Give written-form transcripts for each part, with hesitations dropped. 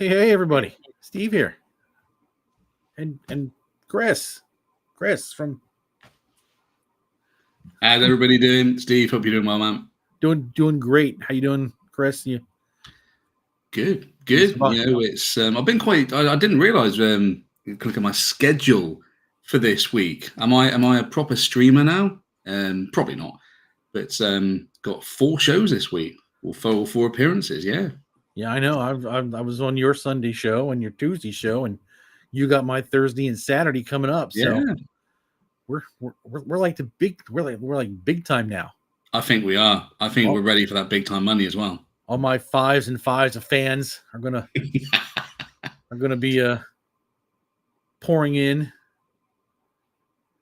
Hey, everybody. Steve here. And Chris from How's everybody doing? Steve, hope you're doing well, man. doing great. How you doing, Chris? You Good. it's about, It's I've been quite. I didn't realise. Look at my schedule for this week. Am I a proper streamer now? Probably not. But got 4 shows this week, or four appearances. Yeah. yeah, I know. I was on your Sunday show and your Tuesday show, and you got my Thursday and Saturday coming up. So Yeah. we're like we're like big time now. I think we are. I think Oh. we're ready for that big time money as well. All my fives and fives of fans are gonna be pouring in,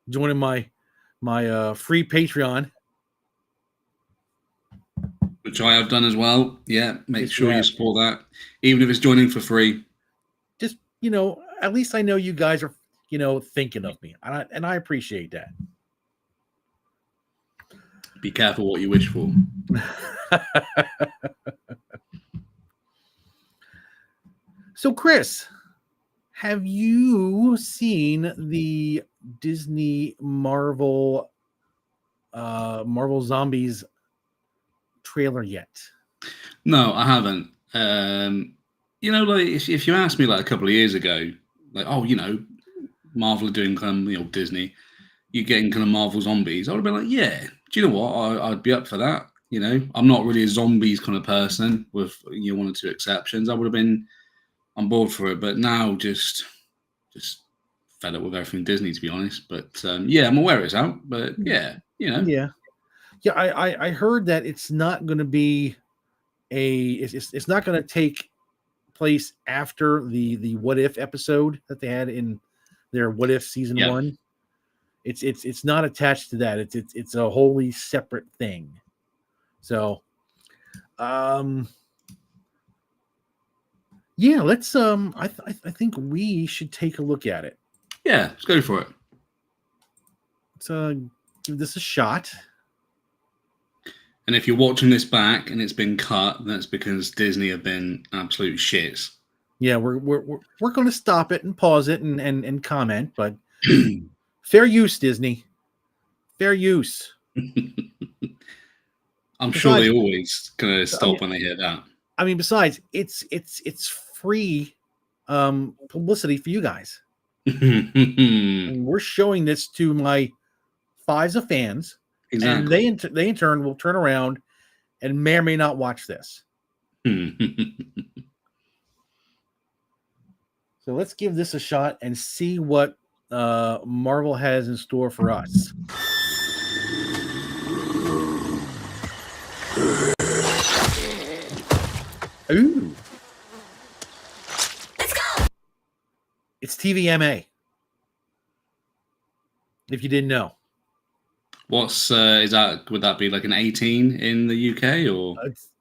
joining my free Patreon. Which I have done as well. Yeah. Make Yes, sure you you have. support that, even if it's joining for free. Just at least I know you guys are thinking of me, and I appreciate that. Be careful what you wish for. So, Chris, have you seen the Disney Marvel Zombies trailer yet? No, I haven't. Like if you asked me like a couple of years ago, like, oh, Marvel are doing kind of, Disney, you're getting kind of Marvel zombies, I would have been like, yeah, do you know what? I'd be up for that. I'm not really a zombies kind of person with, one or two exceptions. I would have been on board for it, but now just fed up with everything Disney, to be honest. But yeah, I'm aware it's out, but yeah. Yeah. I heard that it's not going to be it's not going to take place after the What If episode that they had in their What If season 1. It's not attached to that. It's a wholly separate thing. So, yeah, let's I think we should take a look at it. Yeah, let's go for it. Let's give this a shot. And if you're watching this back and it's been cut, that's because Disney have been absolute shits. Yeah, we're going to stop it and pause it and comment, but fair use, Disney. Fair use. I'm sure they always gonna stop when they hear that. I mean, besides, it's free publicity for you guys. And we're showing this to my fives of fans. Exactly. And they in turn will turn around and may or may not watch this. So let's give this a shot and see what Marvel has in store for us. Ooh. Let's go. It's TVMA. If you didn't know. What's is that? Would that be like an 18 in the UK or?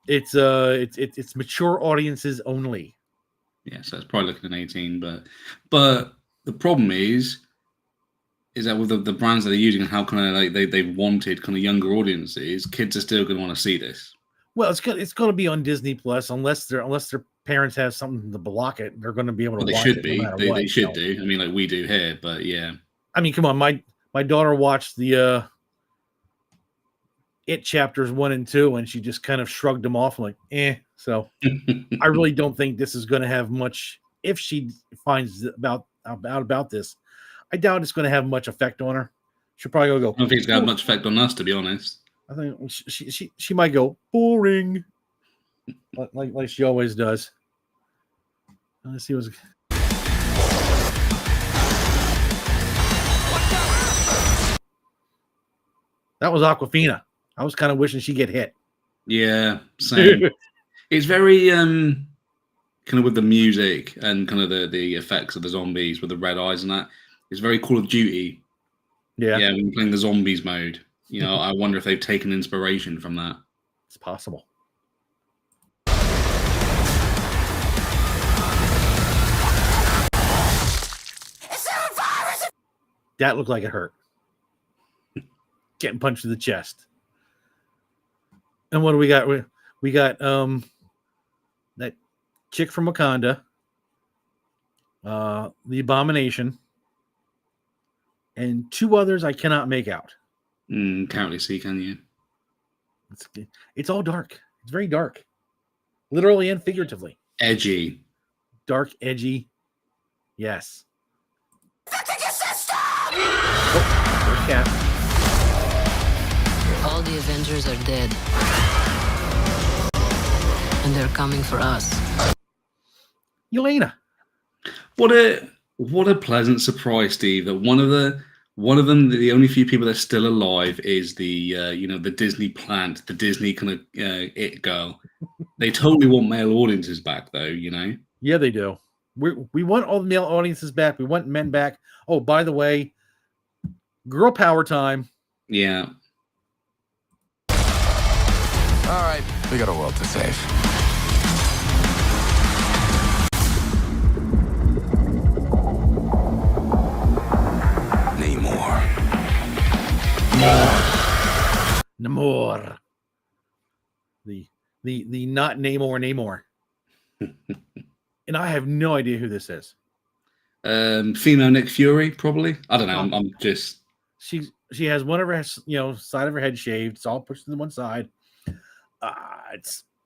It's mature audiences only. Yeah, so it's probably looking at 18, but the problem is that with the brands that they're using and how kind of like they've wanted kind of younger audiences, kids are still going to want to see this. Well, it's going to be on Disney Plus unless their parents have something to block it. They're going to be able to watch it. They should be. They should do. I mean, like we do here, but yeah. I mean, come on, my daughter watched the It chapters 1 and 2, and she just kind of shrugged them off, like, eh. So I really don't think this is going to have much. If she finds out about this, I doubt it's going to have much effect on her. She'll probably go. I don't think it's going to have much effect on us, to be honest. I think she might go boring, like she always does. Let's see what's. That was Aquafina. I was kind of wishing she'd get hit. Yeah, same. It's very kind of with the music and kind of the effects of the zombies with the red eyes and that. It's very Call of Duty. Yeah, when you're playing the zombies mode. I wonder if they've taken inspiration from that. It's possible. That looked like it hurt. Getting punched in the chest. And what do we got? We got that chick from Wakanda. the Abomination, and 2 others I cannot make out. Can't really see, can you? It's all dark. It's very dark, literally and figuratively. Edgy. Dark, edgy. Yes. Cat. All the Avengers are dead. And they're coming for us. Yelena. What a pleasant surprise, Steve. That one of them, the only few people that's still alive is the the Disney plant, the Disney kind of it girl. They totally want male audiences back, though. Yeah, they do. We want all the male audiences back. We want men back. Oh, by the way, girl power time. Yeah. All right, we got a world to save. Namor. The not Namor. And I have no idea who this is. Female Nick Fury, probably. I don't know. I'm just. She has one of her side of her head shaved. It's all pushed to the one side.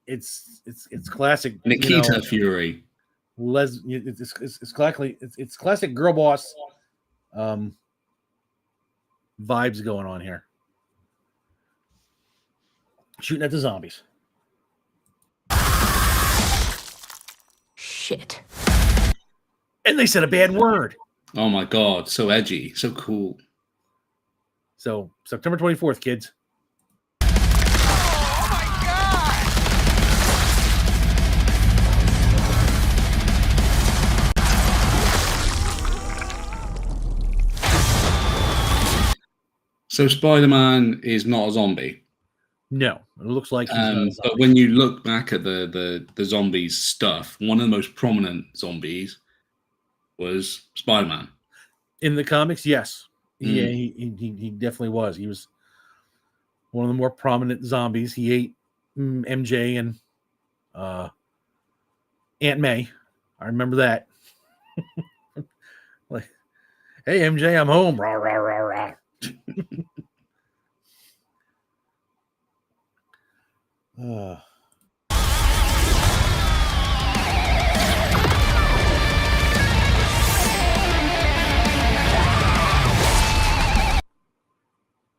It's classic Nikita Fury. It's classic girl boss vibes going on here. Shooting at the zombies. Shit. And they said a bad word. Oh my God. So edgy. So cool. So September 24th, kids. Oh my God! So Spider-Man is not a zombie. No, it looks like he's not a zombie. But when you look back at the zombies stuff, one of the most prominent zombies was Spider-Man. In the comics, yes. Yeah, he definitely was. He was one of the more prominent zombies. He ate MJ and Aunt May. I remember that. Like, hey MJ, I'm home. Rah, rah, rah, rah.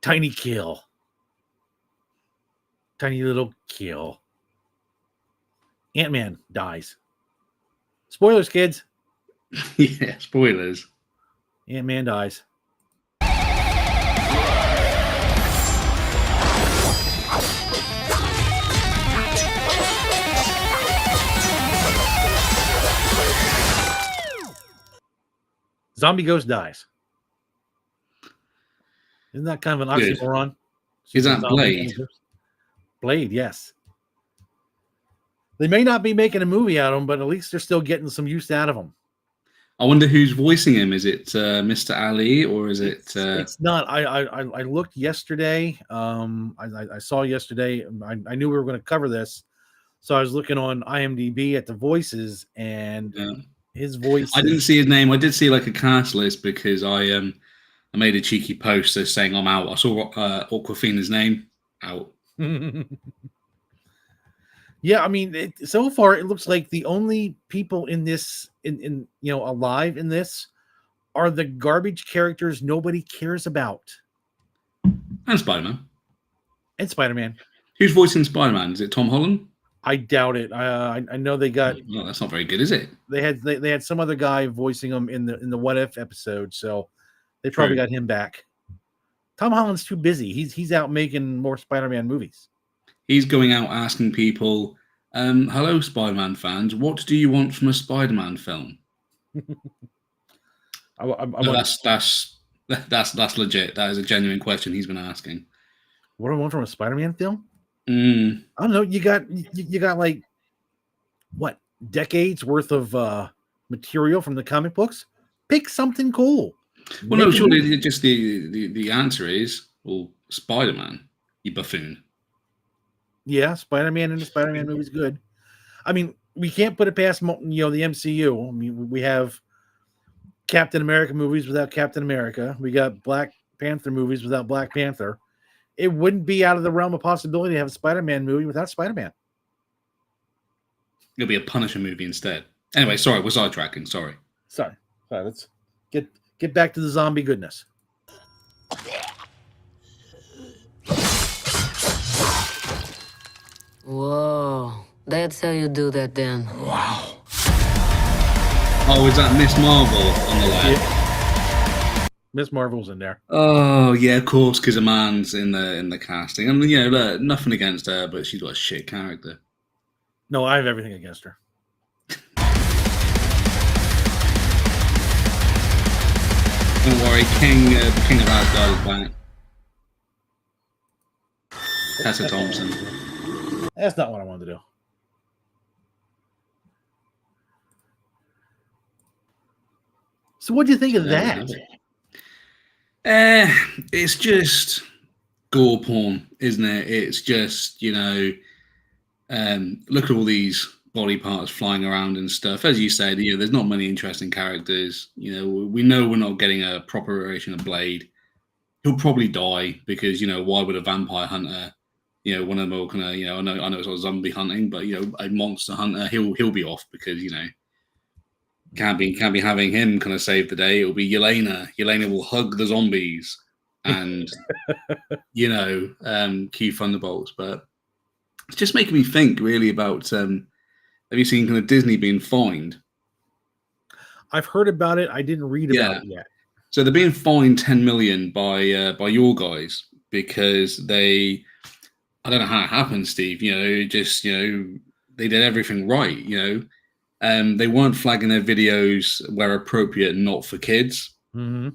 Tiny kill. Tiny little kill. Ant-Man dies. Spoilers, kids. Yeah, spoilers. Ant-Man dies. Zombie Ghost dies. Isn't that kind of an oxymoron? Is that Blade? Blade, yes. They may not be making a movie out of him, but at least they're still getting some use out of him. I wonder who's voicing him. Is it Mr. Ali or is it? It's not. I looked yesterday. I saw yesterday. I knew we were going to cover this, so I was looking on IMDb at the voices, and his voice. I didn't see his name. I did see like a cast list because I made a cheeky post saying I'm out. I saw Awkwafina's name out. Yeah, I mean, so far it looks like the only people in this, in alive in this, are the garbage characters nobody cares about. And Spider-Man. And Spider-Man. Who's voicing Spider-Man? Is it Tom Holland? I doubt it. I know they got. Well, that's not very good, is it? They had some other guy voicing them in the What If episode, so they probably got him back. Tom Holland's too busy. He's out making more Spider-Man movies. He's going out asking people, hello, Spider-Man fans, what do you want from a Spider-Man film? That's legit. That is a genuine question he's been asking. What do I want from a Spider-Man film? I don't know. You got like what, decades worth of material from the comic books? Pick something cool. Well, no, surely just the answer is, well, Spider-Man, you buffoon. Yeah, Spider-Man in the Spider-Man movie is good. I mean, we can't put it past the MCU. I mean, we have Captain America movies without Captain America. We got Black Panther movies without Black Panther. It wouldn't be out of the realm of possibility to have a Spider-Man movie without Spider-Man. It'll be a Punisher movie instead. Anyway, sorry, we're sidetracking. Sorry. Sorry. Let's get back to the zombie goodness. Whoa. That's how you do that then. Wow. Oh, is that Miss Marvel on the left? Yeah. Miss Marvel's in there. Oh yeah, of course, because Aman's in the casting. I mean, you know, look, nothing against her, but she's got a shit character. No, I have everything against her. Don't worry, the King of Asgard is back. Tessa Thompson. That's not what I wanted to do. So what do you think of that? It's just gore porn, isn't it? It's just, you know, look at all these body parts flying around and stuff. As you said, you know, there's not many interesting characters. You know we're not getting a proper iteration of Blade. He'll probably die because, you know, why would a vampire hunter, you know, one of them all kind of, you know, I know it's all zombie hunting, but, you know, a monster hunter, he'll be off because, you know, can't be having him kind of save the day. It'll be Yelena. Yelena will hug the zombies and you know, key thunderbolts. But it's just making me think really about have you seen kind of Disney being fined? I've heard about it. I didn't read about it yet. So they're being fined 10 million by your guys because I don't know how it happened, Steve. You know, just, you know, they did everything right. You know. They weren't flagging their videos where appropriate, not for kids. Mm-hmm.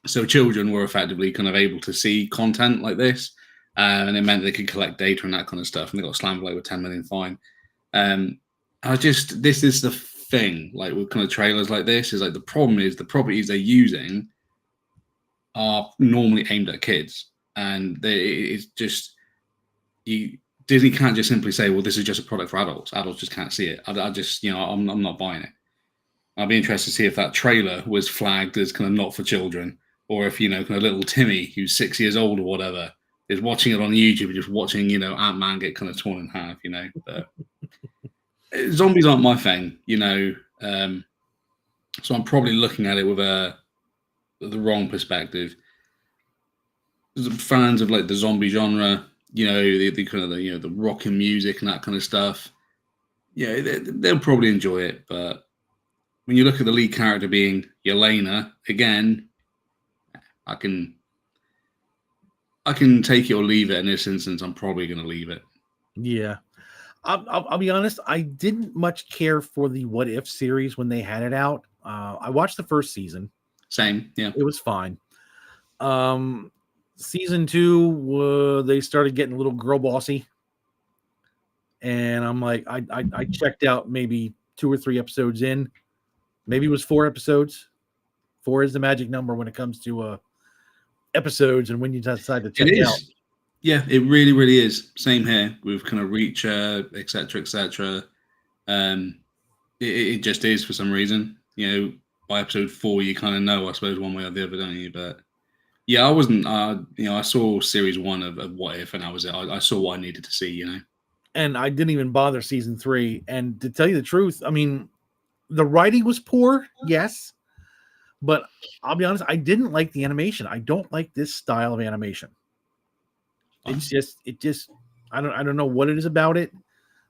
So children were effectively kind of able to see content like this, and it meant they could collect data and that kind of stuff. And they got slammed like with 10 million fine. This is the thing, like with kind of trailers like this, is like the problem is the properties they're using are normally aimed at kids, and it's just Disney can't just simply say, well, this is just a product for adults. Adults just can't see it. I just, you know, I'm not buying it. I'd be interested to see if that trailer was flagged as kind of not for children, or if, you know, kind of little Timmy, who's 6 years old or whatever, is watching it on YouTube and just watching, you know, Ant-Man get kind of torn in half, you know. But zombies aren't my thing, you know. So I'm probably looking at it with the wrong perspective. Fans of like the zombie genre, you know, the kind of you know, the rocking music and that kind of stuff. Yeah, they'll probably enjoy it, but when you look at the lead character being Yelena, again, I can take it or leave it. In this instance, I'm probably going to leave it. Yeah, I'll be honest. I didn't much care for the What If series when they had it out. I watched the first season. Same, yeah, it was fine. Season 2, they started getting a little girl bossy, and I'm like, I checked out maybe 2 or 3 episodes in. Maybe it was 4 episodes. 4 is the magic number when it comes to episodes and when you decide to check it out. Yeah, it really, really is. Same here with kind of Reacher, etc., etc. It just is for some reason. You know, by episode 4, you kind of know, I suppose, one way or the other, don't you? But yeah, I wasn't. You know, I saw series 1 of What If, and that was it. I saw what I needed to see. You know, and I didn't even bother season 3. And to tell you the truth, I mean, the writing was poor, yes, but I'll be honest, I didn't like the animation. I don't like this style of animation. It just, I don't know what it is about it,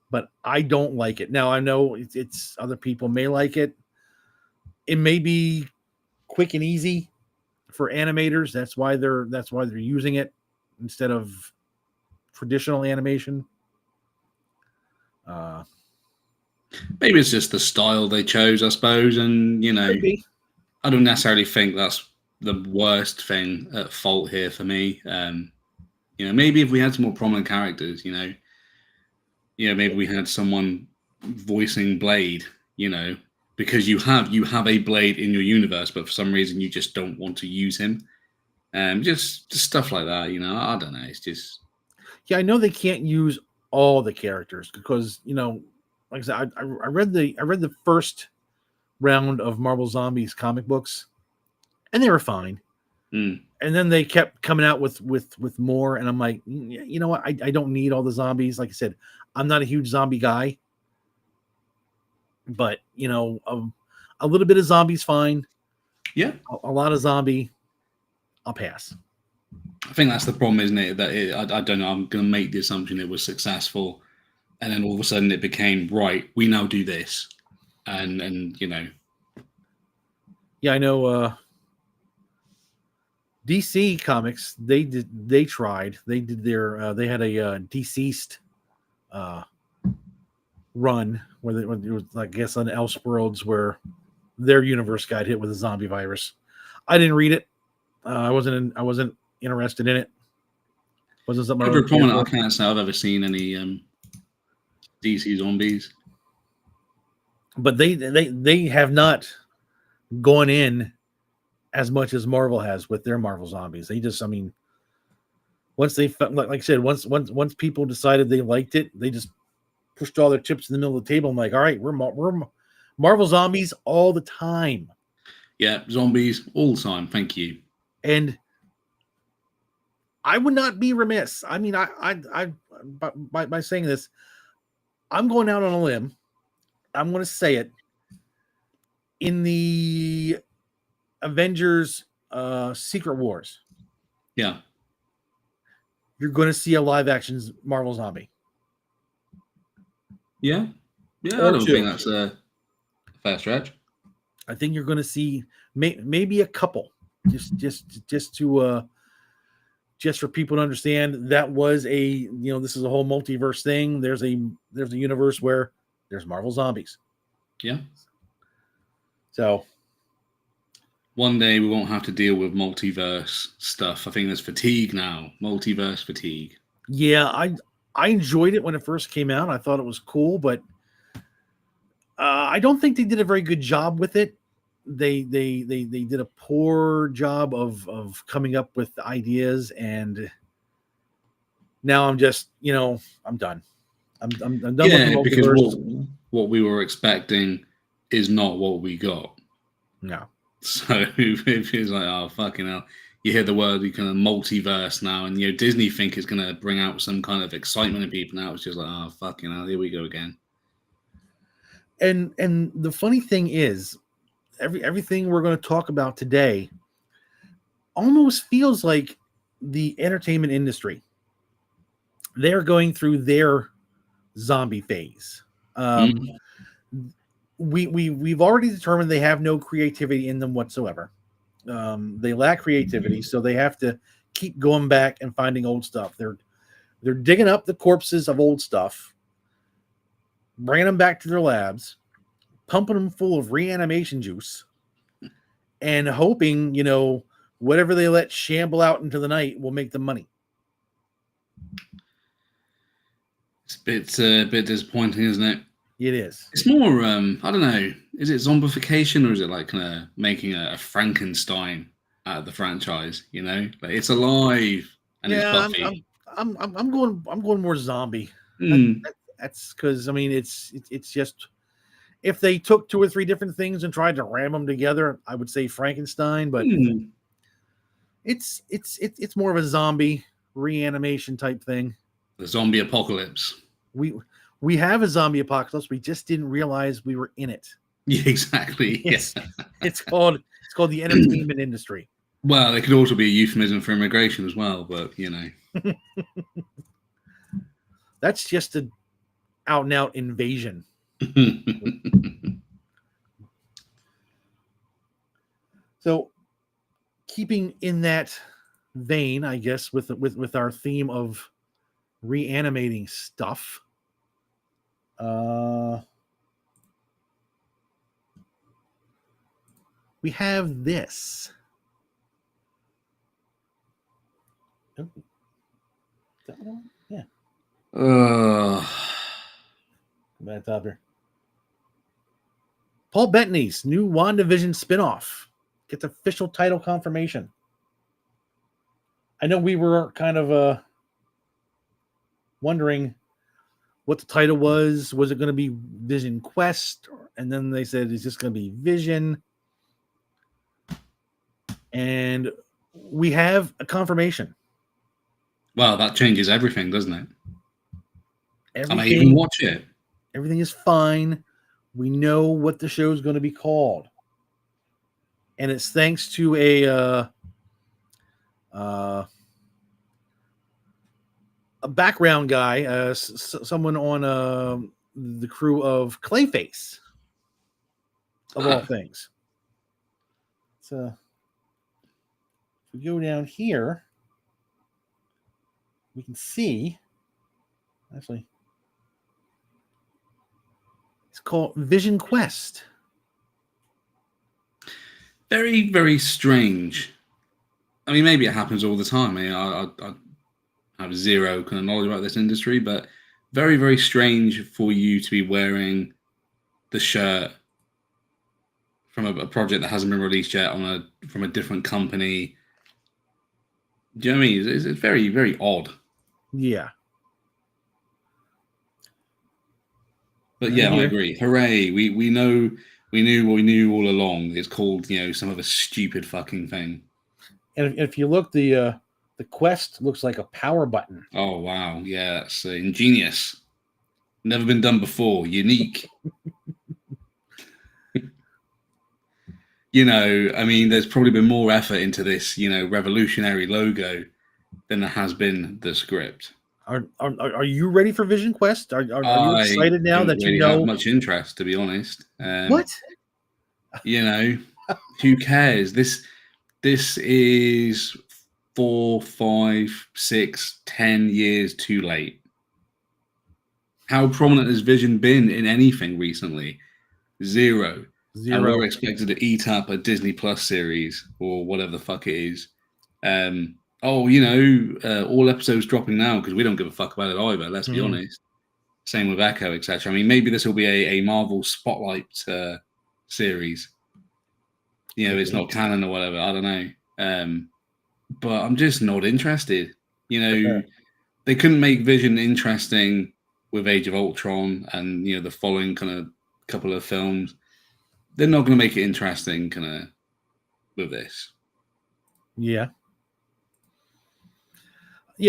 but I don't like it. Now I know it's other people may like it. It may be quick and easy for animators. That's why they're using it instead of traditional animation. Maybe it's just the style they chose, I suppose, and you know, I don't necessarily think that's the worst thing at fault here for me. You know, maybe if we had some more prominent characters, you know, maybe we had someone voicing Blade, you know, because you have a Blade in your universe, but for some reason you just don't want to use him. Just stuff like that, you know. I don't know. It's just, yeah, I know they can't use all the characters because, you know, like I said, I read the first round of Marvel Zombies comic books, and they were fine. Mm. And then they kept coming out with more, and I'm like, you know what? I don't need all the zombies. Like I said, I'm not a huge zombie guy, but you know, a little bit of zombies fine. Yeah, A lot of zombie, I'll pass. I think that's the problem, isn't it? That I don't know. I'm going to make the assumption it was successful, and then all of a sudden it became right. We now do this, and you know, Yeah, I know. DC Comics, they tried. They did their. They had a deceased run where it was, I guess, on Elseworlds, where their universe got hit with a zombie virus. I didn't read it. I wasn't interested in it. Wasn't something I over really cared prominent. I for. can't say I've ever seen any DC zombies. But they have not gone in as much as Marvel has with their Marvel zombies. They just, I mean, once they like I said, once people decided they liked it, they just pushed all their chips in the middle of the table. I'm like, all right, we're Marvel zombies all the time. Yeah, zombies all the time. Thank you. And I would not be remiss. I mean, I by saying this, I'm going out on a limb. I'm going to say it. In the Avengers Secret Wars, Yeah, you're going to see a live action Marvel zombie. yeah. I Or don't two. think that's a fair stretch. I think you're going to see maybe a couple, just to just for people to understand that was this is a whole multiverse thing. There's a universe where there's Marvel zombies. Yeah. So one day we won't have to deal with multiverse stuff. I think there's fatigue now. Multiverse fatigue. yeah, I enjoyed it when it first came out. I thought it was cool, but I don't think they did a very good job with it. They did a poor job of coming up with ideas, and now I'm just I'm done. I'm done with the Yeah, because multiverse. what we were expecting is not what we got. No. So it's like, oh fucking hell! You hear the word, you kind of multiverse now, and Disney think it's going to bring out some kind of excitement in people. Now it's just like, oh fucking hell, here we go again. And the funny thing is, everything we're going to talk about today almost feels like the entertainment industry. They're going through their zombie phase. We've already determined they have no creativity in them whatsoever. They lack creativity, so they have to keep going back and finding old stuff. They're digging up the corpses of old stuff, bringing them back to their labs, pumping them full of reanimation juice, and hoping, whatever they let shamble out into the night will make them money. It's a bit disappointing, isn't it? It is. It's more, I don't know, is it zombification or is it like kind of making a Frankenstein out of the franchise? Like it's alive and it's Buffy. I'm going more zombie. That's because it's just, if they took 2 or 3 different things and tried to ram them together, I would say Frankenstein, but it's more of a zombie reanimation type thing. The zombie apocalypse. We have a zombie apocalypse. We just didn't realize we were in it. Yeah, exactly. It's called the entertainment industry. Well, it could also be a euphemism for immigration as well, but That's just an out and out invasion. So, keeping in that vein, I guess, with our theme of reanimating stuff, we have this. Oh. Is that one? Yeah. Back top here. Paul Bettany's new WandaVision spinoff gets official title confirmation. I know we were kind of wondering what the title was. Was it going to be Vision Quest and then they said it's just going to be Vision, and we have a confirmation. Well, that changes everything, doesn't it? I may even Everything, watch it. everything is fine. We know what the show is going to be called, and it's thanks to a background guy, someone on the crew of Clayface, of all things. So if we go down here, we can see, actually, it's called Vision Quest. Very, very strange. I mean, maybe it happens all the time. I mean, I have zero kind of knowledge about this industry, but very, very strange for you to be wearing the shirt from a project that hasn't been released yet from a different company. Do you know what I mean? It's very, very odd. Yeah. But yeah, I agree. Hooray! We knew what we knew all along. It's called, some other stupid fucking thing. And if you look, the quest looks like a power button. Oh wow, yeah, that's ingenious. Never been done before. Unique. I mean, there's probably been more effort into this, revolutionary logo than there has been the script. Are you ready for Vision Quest? Are you excited now that really you know? Have much interest, to be honest. What? Who cares? This is 4, 5, 6, 10 years too late. How prominent has Vision been in anything recently? Zero. And we're expected to eat up a Disney Plus series or whatever the fuck it is. All episodes dropping now because we don't give a fuck about it either, let's be honest. Same with Echo, etc. I mean, maybe this will be a Marvel Spotlight series. It's not canon or whatever, I don't know. But I'm just not interested. They couldn't make Vision interesting with Age of Ultron and, the following kind of couple of films. They're not going to make it interesting kind of with this. Yeah.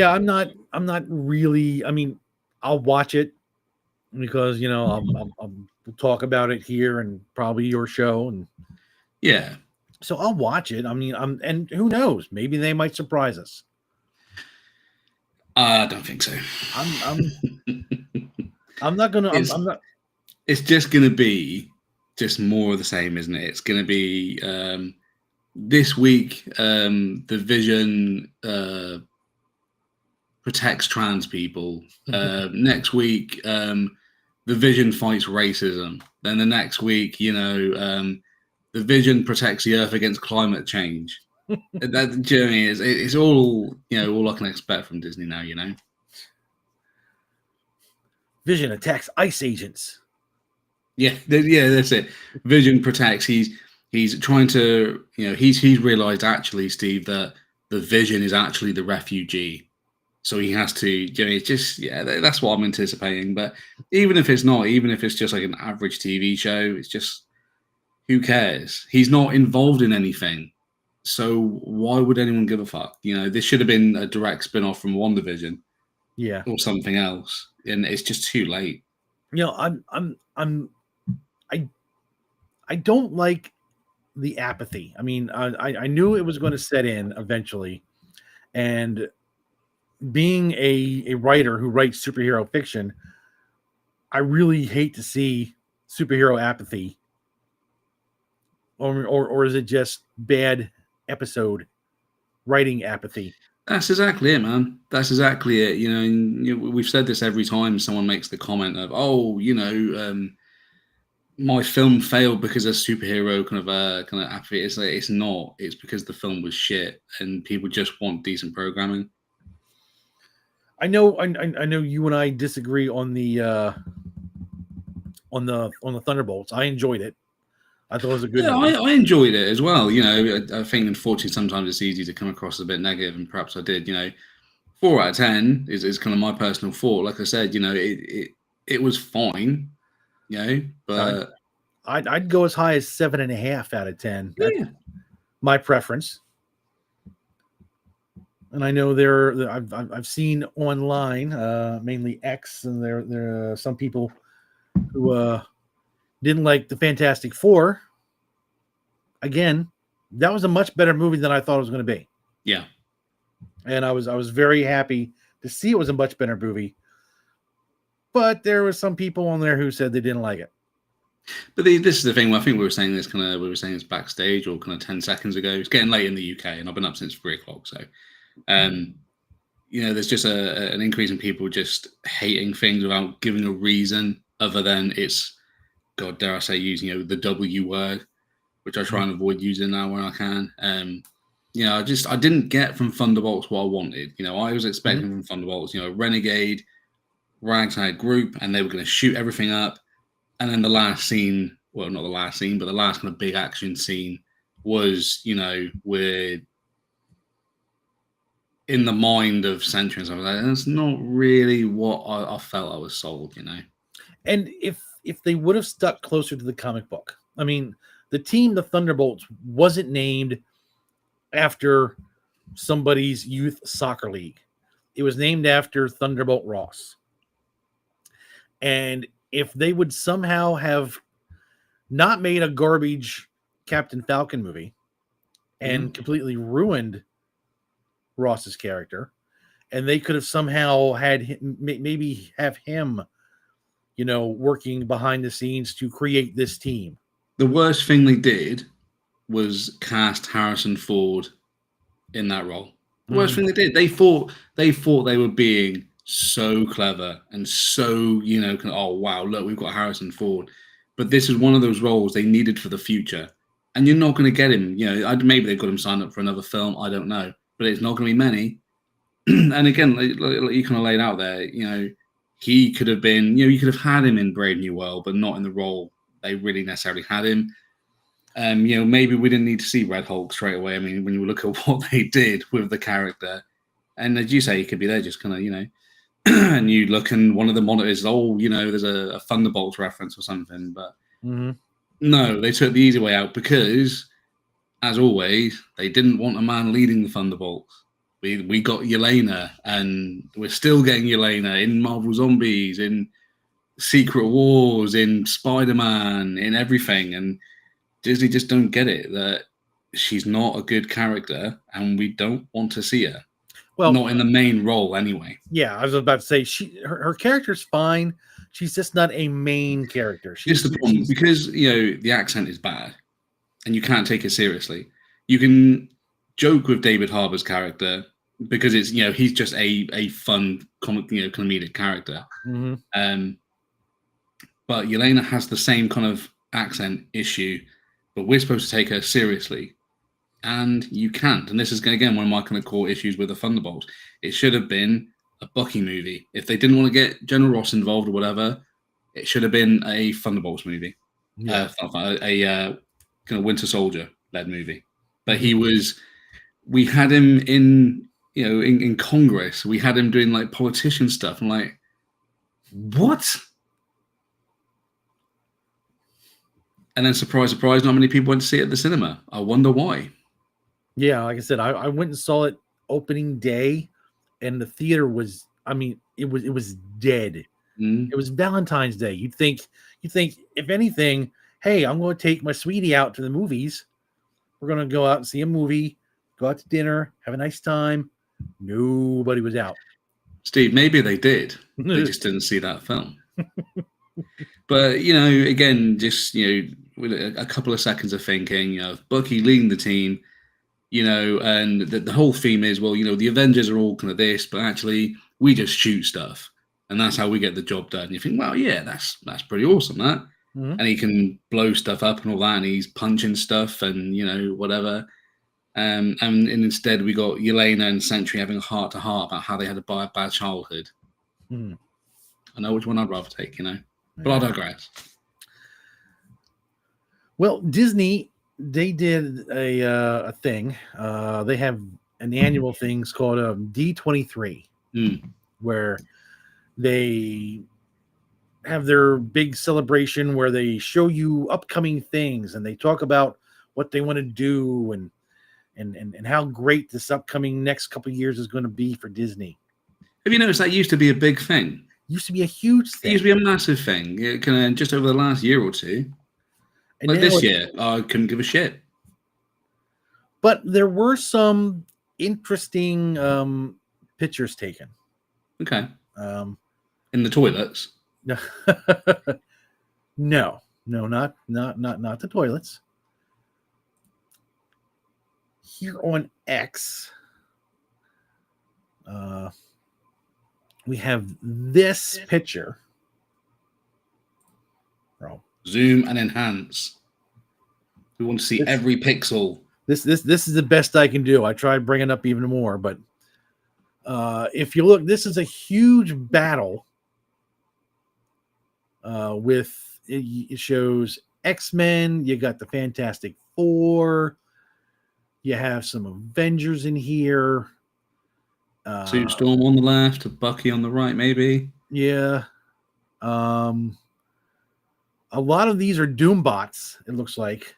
I'm not really. I mean, I'll watch it because we'll talk about it here and probably your show, and yeah. So I'll watch it. I mean, and who knows? Maybe they might surprise us. I don't think so. I'm not gonna. I'm not. It's just gonna be just more of the same, isn't it? It's gonna be this week. The Vision protects trans people. Next week, the Vision fights racism. Then the next week, the Vision protects the Earth against climate change. That journey it's all all I can expect from Disney now. Vision attacks ice agents. Yeah, that's it. Vision protects. He's trying to he's realized actually, Steve, that the Vision is actually the refugee. So he has to, it's just, that's what I'm anticipating. But even if it's not, even if it's just like an average TV show, it's just, who cares? He's not involved in anything. So why would anyone give a fuck? This should have been a direct spin-off from WandaVision. Yeah. Or something else. And it's just too late. I don't like the apathy. I mean, I knew it was going to set in eventually. And being a writer who writes superhero fiction, I really hate to see superhero apathy. Or is it just bad episode writing apathy? That's exactly it, man. That's exactly it. And we've said this every time someone makes the comment of, my film failed because of superhero kind of apathy. It's like, it's not. It's because the film was shit and people just want decent programming. I know you and I disagree on the Thunderbolts. I enjoyed it. I thought it was a good one. I enjoyed it as well. I think unfortunately sometimes it's easy to come across as a bit negative, and perhaps I did. 4 out of 10 is kind of my personal thought. Like I said, it was fine. But I'd go as high as 7.5 out of 10. That's Yeah. my preference. And I know I've seen online, mainly X, and there are some people who didn't like the Fantastic Four. Again, that was a much better movie than I thought it was going to be. Yeah. And I was very happy to see it was a much better movie. But there were some people on there who said they didn't like it. But this is the thing. I think we were saying this backstage or kind of 10 seconds ago. It's getting late in the UK, and I've been up since 3:00. So, there's just an increase in people just hating things without giving a reason other than it's, God, dare I say, using the W word, which I try and avoid using now when I can. I didn't get from Thunderbolts what I wanted. I was expecting from Thunderbolts, renegade, ragtag group, and they were going to shoot everything up. And then the last scene, well, not the last scene, but the last kind of big action scene was, we're in the mind of Sentry and stuff like that. That's not really what I felt I was sold, And if they would have stuck closer to the comic book, I mean, the team, the Thunderbolts, wasn't named after somebody's youth soccer league. It was named after Thunderbolt Ross. And if they would somehow have not made a garbage Captain Falcon movie and completely ruined Ross's character, and they could have somehow had him, maybe have him, working behind the scenes to create this team. The worst thing they did was cast Harrison Ford in that role. The worst thing they did. They thought they were being so clever and so, oh wow, look, we've got Harrison Ford. But this is one of those roles they needed for the future. And you're not going to get him. Maybe they've got him signed up for another film. I don't know. But it's not going to be many. And again, like you kind of laid out there, he could have been, you could have had him in Brave New World, but not in the role they really necessarily had him. Maybe we didn't need to see Red Hulk straight away. I mean, when you look at what they did with the character, and as you say, he could be there just kind of, and you look and one of the monitors, there's a Thunderbolts reference or something. But no, they took the easy way out because, as always, they didn't want a man leading the Thunderbolts. We got Yelena, and we're still getting Yelena in Marvel Zombies, in Secret Wars, in Spider-Man, in everything. And Disney just don't get it that she's not a good character, and we don't want to see her. Well, not in the main role anyway. Yeah, I was about to say her character's fine. She's just not a main character. She's the problem because the accent is bad, and you can't take it seriously. You can joke with David Harbour's character because it's he's just a fun comedic character. But Yelena has the same kind of accent issue, but we're supposed to take her seriously. And you can't. And this is, again, one of my kind of core issues with the Thunderbolts. It should have been a Bucky movie. If they didn't want to get General Ross involved or whatever, it should have been a Thunderbolts movie. Yeah. A kind of Winter Soldier-led movie. But we had him in Congress. We had him doing, like, politician stuff. I'm like, what? And then, surprise, surprise, not many people went to see it at the cinema. I wonder why. Yeah, like I said, I went and saw it opening day, and the theater was, it was dead. It was Valentine's Day. You'd think, if anything, hey, I'm going to take my sweetie out to the movies. We're going to go out and see a movie, go out to dinner, have a nice time. Nobody was out. Steve, maybe they did. They just didn't see that film. But, again, just, with a couple of seconds of thinking, Bucky leading the team, and the whole theme is, well, the Avengers are all kind of this, but actually we just shoot stuff. And that's how we get the job done. You think, well, yeah, that's pretty awesome, that. Mm-hmm. And he can blow stuff up and all that, and he's punching stuff and, whatever. And instead we got Yelena and Sentry having a heart-to-heart about how they had a bad childhood. I know which one I'd rather take, but I digress. Well, Disney, they did a thing. They have an annual thing called D23, where they have their big celebration where they show you upcoming things and they talk about what they want to do and how great this upcoming next couple of years is going to be for Disney. Have you noticed that used to be a big thing? Used to be a huge It thing. used to be a massive thing. Kind of just over the last year or two. And Like now this year, I couldn't give a shit. But there were some interesting pictures taken. Okay. Um, In the toilets. no, not the toilets. Here on X, we have this picture. Oh, Zoom and enhance. We want to see every pixel. This is the best I can do. I tried bringing up even more, but if you look, this is a huge battle. With it shows X-Men. You got the Fantastic Four. You have some Avengers in here. Sue Storm on the left, Bucky on the right, maybe. Yeah. A lot of these are Doombots, it looks like,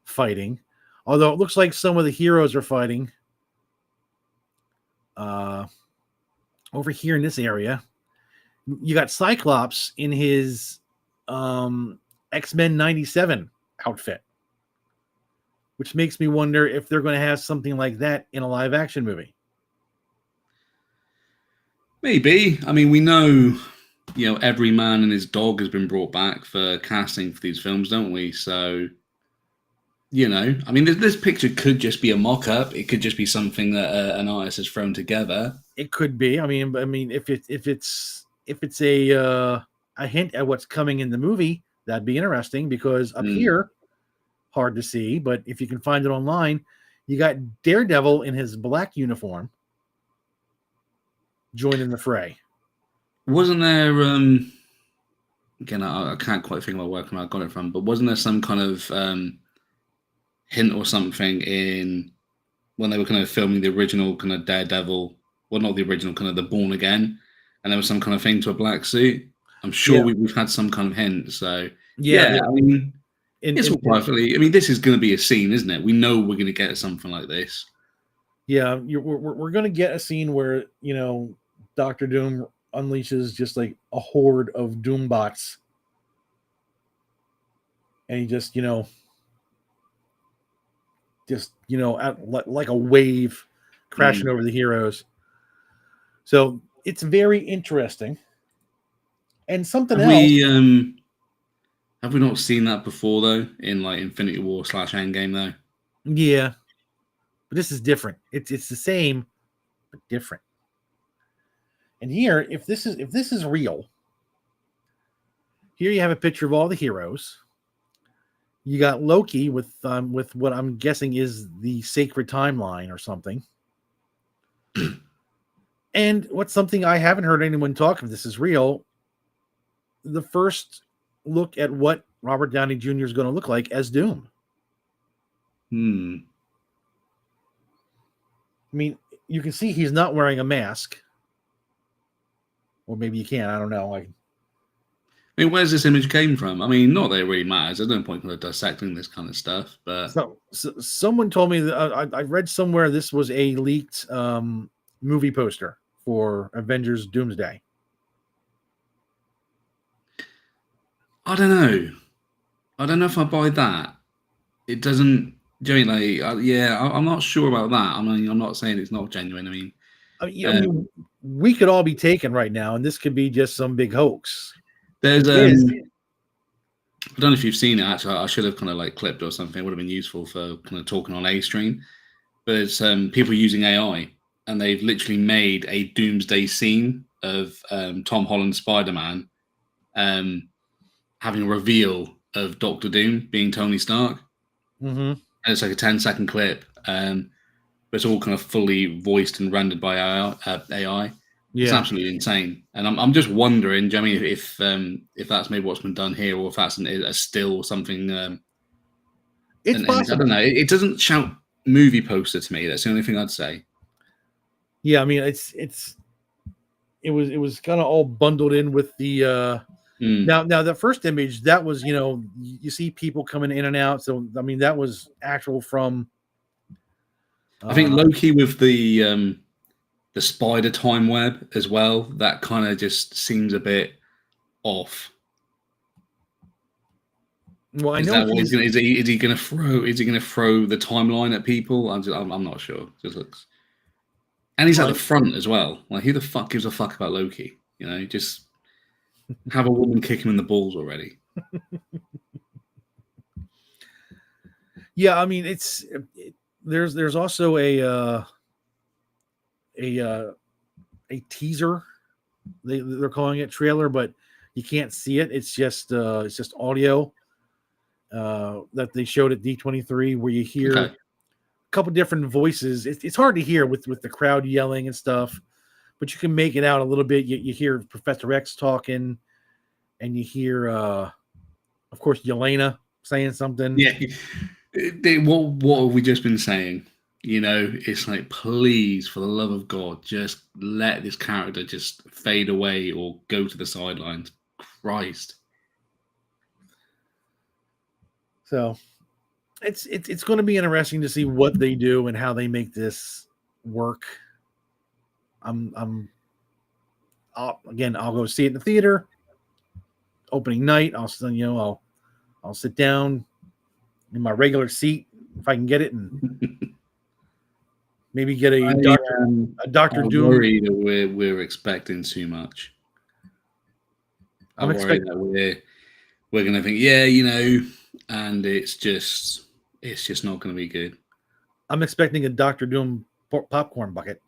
fighting. Although it looks like some of the heroes are fighting. Over here in this area, you got Cyclops in his X-Men 97 outfit, which makes me wonder if they're going to have something like that in a live action movie. Maybe. I mean, we know, every man and his dog has been brought back for casting for these films, don't we? So, I mean, this picture could just be a mock-up. It could just be something that an artist has thrown together. It could be. I mean, if it's a hint at what's coming in the movie, that'd be interesting, because up here, hard to see, but if you can find it online, you got Daredevil in his black uniform joining the fray. Wasn't there, again, I can't quite think about where I got it from, but wasn't there some kind of hint or something in when they were kind of filming the original kind of Daredevil, well, not the original, kind of the Born Again, and there was some kind of thing to a black suit? I'm sure we've had some kind of hint. So, I mean, it's all perfectly. I mean, this is going to be a scene, isn't it? We know we're going to get something like this. Yeah, we're going to get a scene where, Dr. Doom unleashes just like a horde of Doombots. And he just, like a wave crashing over the heroes. So it's very interesting. And something else. Have we not seen that before, though, in like Infinity War / Endgame, though? Yeah. But this is different. It's the same, but different. And here, if this is real, here you have a picture of all the heroes. You got Loki with what I'm guessing is the sacred timeline or something. And what's something I haven't heard anyone talk, if this is real, the first look at what Robert Downey Jr. is going to look like as Doom. I mean, you can see he's not wearing a mask. Or maybe you can. I don't know. I mean, where's this image came from? I mean, not that it really matters. There's no point kind of dissecting this kind of stuff. But so someone told me that I read somewhere this was a leaked movie poster for Avengers Doomsday. I don't know. I don't know if I buy that. It doesn't. Do you mean I'm not sure about that. I mean, I'm not saying it's not genuine. I mean, we could all be taken right now, and this could be just some big hoax. There's I don't know if you've seen it. Actually, I should have kind of like clipped or something. It would have been useful for kind of talking on A Stream. But it's people using AI, and they've literally made a doomsday scene of Tom Holland's Spider-Man having a reveal of Doctor Doom being Tony Stark. Mm-hmm. And it's like a 10-second clip. But it's all kind of fully voiced and rendered by AI. Yeah. It's absolutely insane. And I'm just wondering, do you know what I mean, if that's maybe what's been done here, or if that's a still or something. It's possible. I don't know. It doesn't shout movie poster to me. That's the only thing I'd say. Yeah, I mean, it's it was kind of all bundled in with the now the first image that was, you see people coming in and out. So I mean that was actual from I think Loki with the spider time web as well. That kind of just seems a bit off. well, I Is know that what he's is he going to throw? Is he going to throw the timeline at people? I'm not sure. It just looks, and he's at the front as well. Like, who the fuck gives a fuck about Loki? Just have a woman kick him in the balls already. Yeah, I mean there's also a teaser, they're calling it trailer, but you can't see it. It's just audio that they showed at D23, where you hear a couple different voices. It's hard to hear with the crowd yelling and stuff, but you can make it out a little bit. You hear Professor X talking, and you hear of course Yelena saying something. Yeah. What have we just been saying? It's like, please, for the love of God, just let this character just fade away or go to the sidelines. Christ. So it's going to be interesting to see what they do and how they make this work. I'll go see it in the theater. Opening night, I'll sit down in my regular seat if I can get it, and maybe get a Doctor Doom. I'm worried that we're expecting too much. I'm worried that we're going to think, and it's just not going to be good. I'm expecting a Doctor Doom popcorn bucket.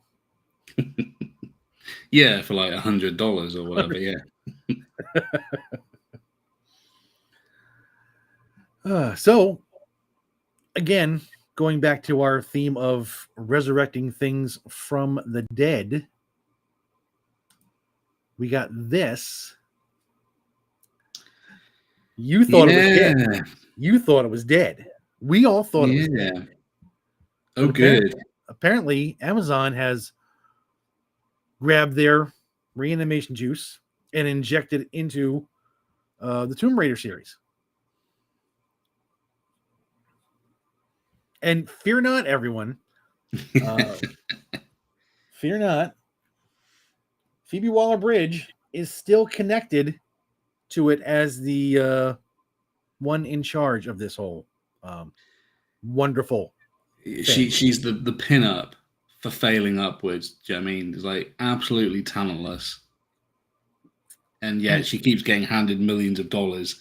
Yeah, for like $100 or whatever. Yeah. So, again, going back to our theme of resurrecting things from the dead, we got this. You thought it was dead. You thought it was dead. We all thought it was dead. Oh, good. Apparently, Amazon has grabbed their reanimation juice and injected it into the Tomb Raider series. And fear not, everyone. Fear not. Phoebe Waller-Bridge is still connected to it as the one in charge of this whole wonderful thing. She's the pin-up for failing upwards. Do you know what I mean? It's like absolutely talentless. And yet she keeps getting handed millions of dollars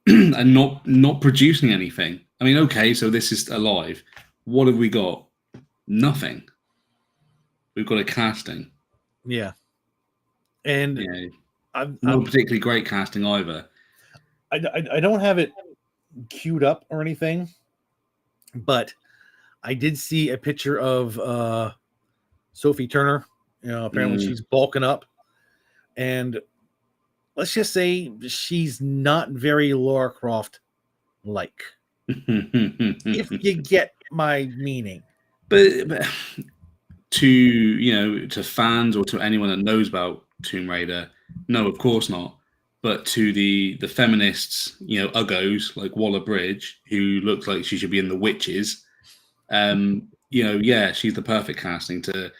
and not producing anything. I mean, okay, so this is alive. What have we got? Nothing. We've got a casting. Yeah. And not particularly great casting either. I don't have it queued up or anything, but I did see a picture of Sophie Turner. Apparently she's bulking up. And let's just say she's not very Lara Croft-like. If you get my meaning. But to fans or to anyone that knows about Tomb Raider, no, of course not. But to the feminists, uggos like Waller-Bridge, who looks like she should be in The Witches, she's the perfect casting to.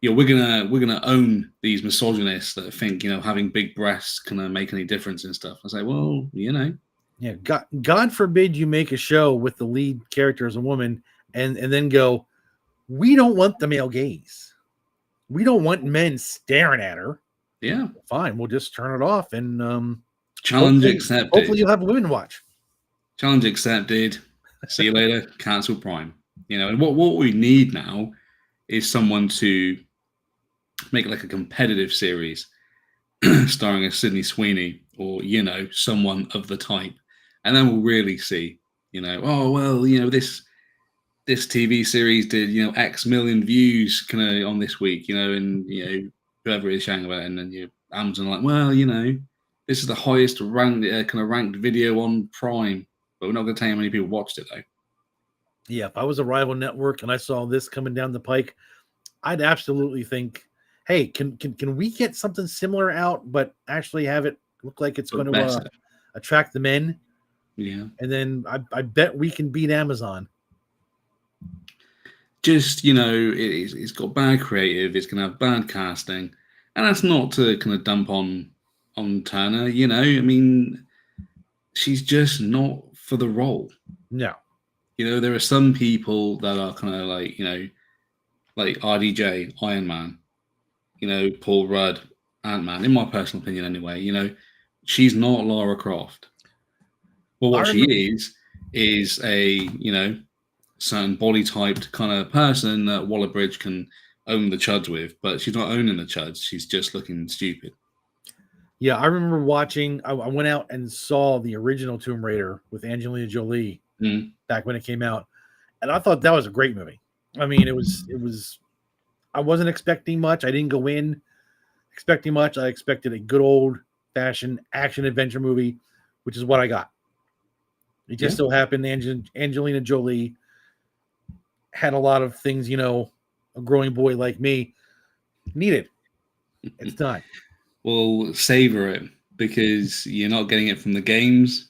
We're gonna own these misogynists that think having big breasts can make any difference and stuff. I say, well, Yeah, God forbid you make a show with the lead character as a woman and then go, we don't want the male gaze. We don't want men staring at her. Yeah. Fine, we'll just turn it off and challenge accepted. Hopefully you'll have women watch. Challenge accepted. See you later. Cancel Prime. And what we need now is someone to make like a competitive series starring a Sydney Sweeney or someone of the type, and then we'll really see this TV series did X million views kind of on this week, and whoever is shouting about it, and then Amazon like, well, this is the highest ranked video on Prime, but we're not going to tell you how many people watched it though. Yeah, if I was a rival network and I saw this coming down the pike, I'd absolutely think hey, can we get something similar out, but actually have it look like it's going to Better. attract the men? Yeah. And then I bet we can beat Amazon. Just, it's got bad creative, it's going to have bad casting, and that's not to kind of dump on Turner. I mean, she's just not for the role. No. There are some people that are kind of like, like RDJ, Iron Man, Paul Rudd, Ant-Man, in my personal opinion anyway. She's not Lara Croft. Well, what she is a, certain body typed kind of person that Waller-Bridge can own the chuds with, but she's not owning the chuds. She's just looking stupid. Yeah, I remember watching. I went out and saw the original Tomb Raider with Angelina Jolie back when it came out, and I thought that was a great movie. I mean, it was. I wasn't expecting much. I didn't go in expecting much. I expected a good old fashioned action adventure movie, which is what I got. It just so happened Angelina Jolie had a lot of things, a growing boy like me needed. It's done. Well, savor it, because you're not getting it from the games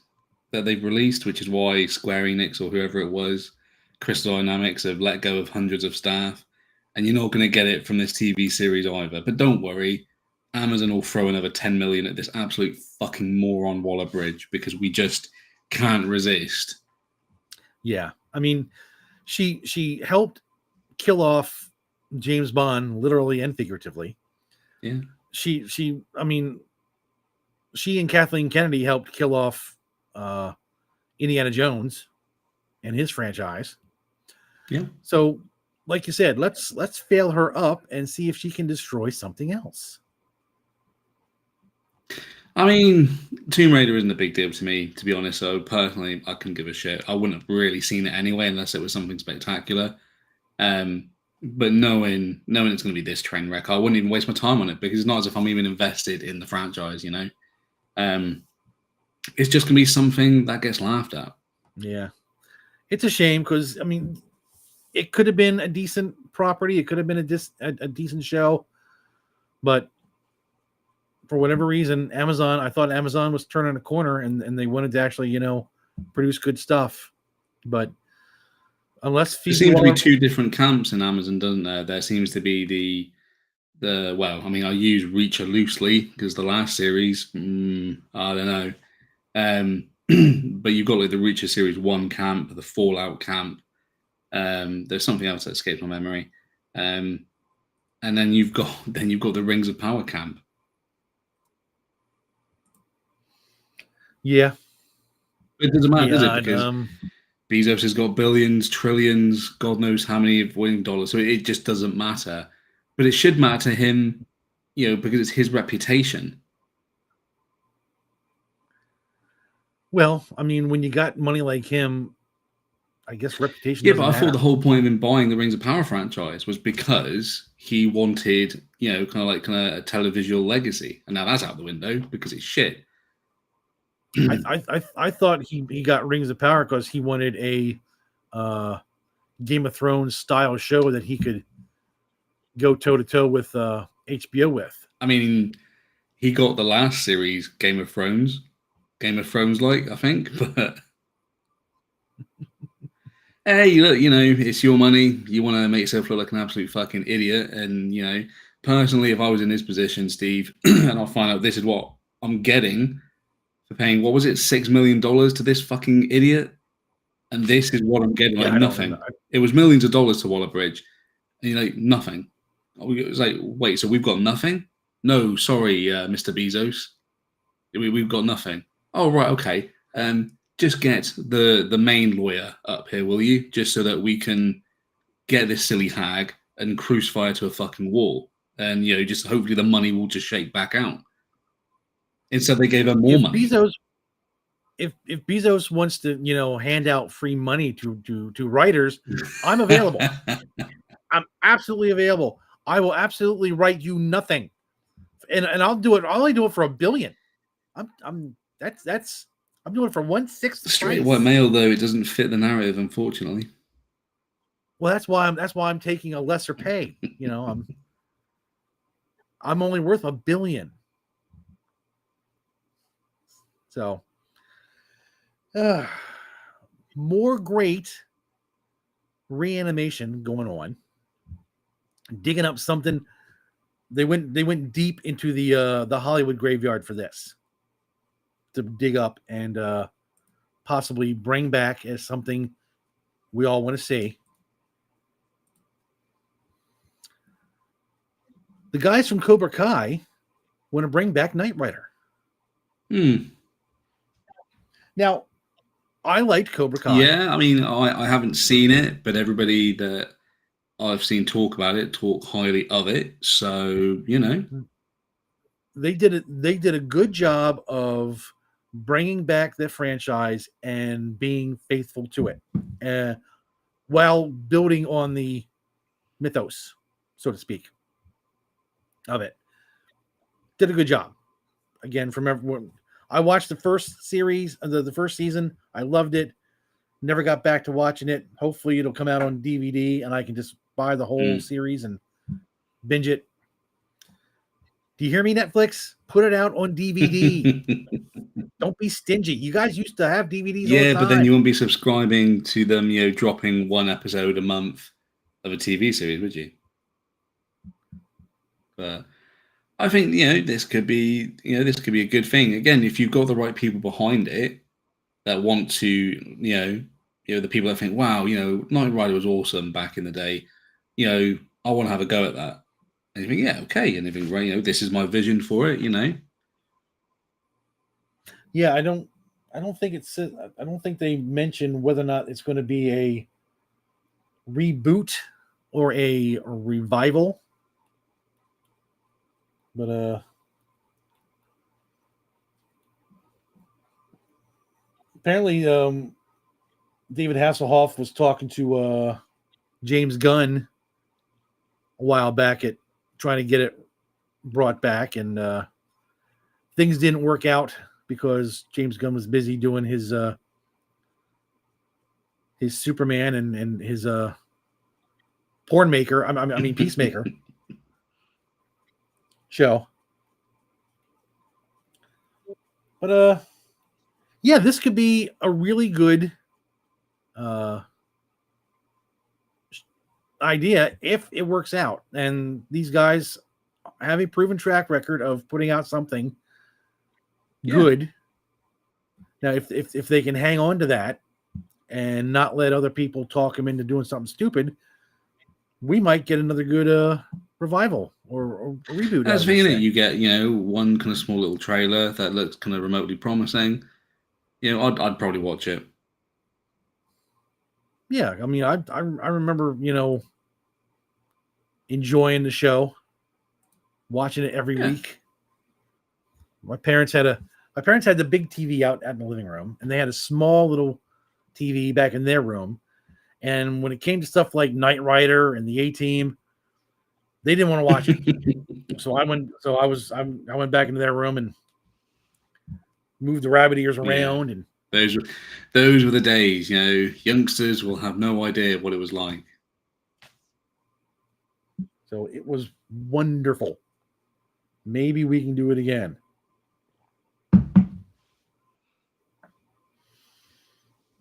that they've released, which is why Square Enix or whoever it was, Crystal Dynamics, have let go of hundreds of staff, and you're not going to get it from this TV series either. But don't worry, Amazon will throw another 10 million at this absolute fucking moron Waller-Bridge, because we just can't resist. Yeah, I mean, she helped kill off James Bond literally and figuratively. Yeah. She and Kathleen Kennedy helped kill off Indiana Jones and his franchise. Yeah. So, like you said, let's fail her up and see if she can destroy something else. I mean, Tomb Raider isn't a big deal to me, to be honest. So personally, I couldn't give a shit. I wouldn't have really seen it anyway, unless it was something spectacular. But knowing it's going to be this train wreck, I wouldn't even waste my time on it, because it's not as if I'm even invested in the franchise. It's just going to be something that gets laughed at. Yeah, it's a shame, because I mean, it could have been a decent property. It could have been a decent show, but for whatever reason, I thought Amazon was turning a corner, and they wanted to actually, produce good stuff. But unless there seems to be two different camps in Amazon, doesn't there? There seems to be the well, I mean, I use Reacher loosely because the last series, I don't know. But you've got like the Reacher series 1 camp, the Fallout camp. There's something else that escapes my memory. And then you've got the Rings of Power camp. Yeah. It doesn't matter, does it? Because Bezos has got billions, trillions, God knows how many of winning dollars. So it just doesn't matter. But it should matter to him, because it's his reputation. Well, I mean, when you got money like him, I guess reputation. Yeah, but I thought the whole point of him buying the Rings of Power franchise was because he wanted, kind of a televisual legacy, and now that's out the window because it's shit. I thought he got Rings of Power because he wanted a Game of Thrones style show that he could go toe to toe with HBO with. I mean, he got the last series Game of Thrones like, I think, but hey, look, it's your money. You want to make yourself look like an absolute fucking idiot. And, personally, if I was in this position, Steve, and I'll find out this is what I'm getting for paying, what was it, $6 million to this fucking idiot? And this is what I'm getting, like nothing. It was millions of dollars to Waller-Bridge. And you're like, nothing. It was like, wait, so we've got nothing? No, sorry, Mr. Bezos. We've got nothing. Oh, right, okay. Just get the main lawyer up here, will you? Just so that we can get this silly hag and crucify her to a fucking wall. And, just hopefully the money will just shake back out. Instead, they gave her more money. If Bezos wants to, hand out free money to writers, I'm available. I'm absolutely available. I will absolutely write you nothing, and I'll do it. I'll only do it for $1 billion. I'm doing it for 1/6. Straight white male, though, it doesn't fit the narrative, unfortunately. Well, that's why I'm taking a lesser pay. I'm only worth $1 billion. So, more great reanimation going on. Digging up something. They went deep into the Hollywood graveyard for this to dig up and possibly bring back as something we all want to see. The guys from Cobra Kai want to bring back Knight Rider. Now, I liked Cobra Kai. Yeah, I mean, I haven't seen it, but everybody that I've seen talk about it talk highly of it. So, They did a good job of bringing back the franchise and being faithful to it, while building on the mythos, so to speak, of it. Did a good job. Again, from everyone. I watched the first series, the first season. I loved it. Never got back to watching it. Hopefully it'll come out on DVD and I can just buy the whole series and binge it. Do you hear me, Netflix? Put it out on DVD. Don't be stingy. You guys used to have DVDs all the time. But then you wouldn't be subscribing to them, dropping one episode a month of a TV series, would you? But I think, this could be a good thing. Again, if you've got the right people behind it that want to, the people that think, wow, Knight Rider was awesome back in the day. I want to have a go at that. And you think, yeah, okay. And you think, right, this is my vision for it, Yeah, I don't think they mentioned whether or not it's going to be a reboot or a revival. But apparently David Hasselhoff was talking to James Gunn a while back at trying to get it brought back, and things didn't work out because James Gunn was busy doing his Superman and his porn maker. I mean Peacemaker show. But yeah, this could be a really good idea if it works out. And these guys have a proven track record of putting out something good. Now, if they can hang on to that and not let other people talk them into doing something stupid, we might get another good revival or reboot. That's the thing. You get one kind of small little trailer that looks kind of remotely promising. I'd probably watch it. Yeah, I mean, I remember enjoying the show, watching it every week. My parents had the big TV out in the living room, and they had a small little TV back in their room. And when it came to stuff like Knight Rider and the A-Team, they didn't want to watch it. So I went back into their room and moved the rabbit ears around. And those were the days. Youngsters will have no idea what it was like. So it was wonderful. Maybe we can do it again.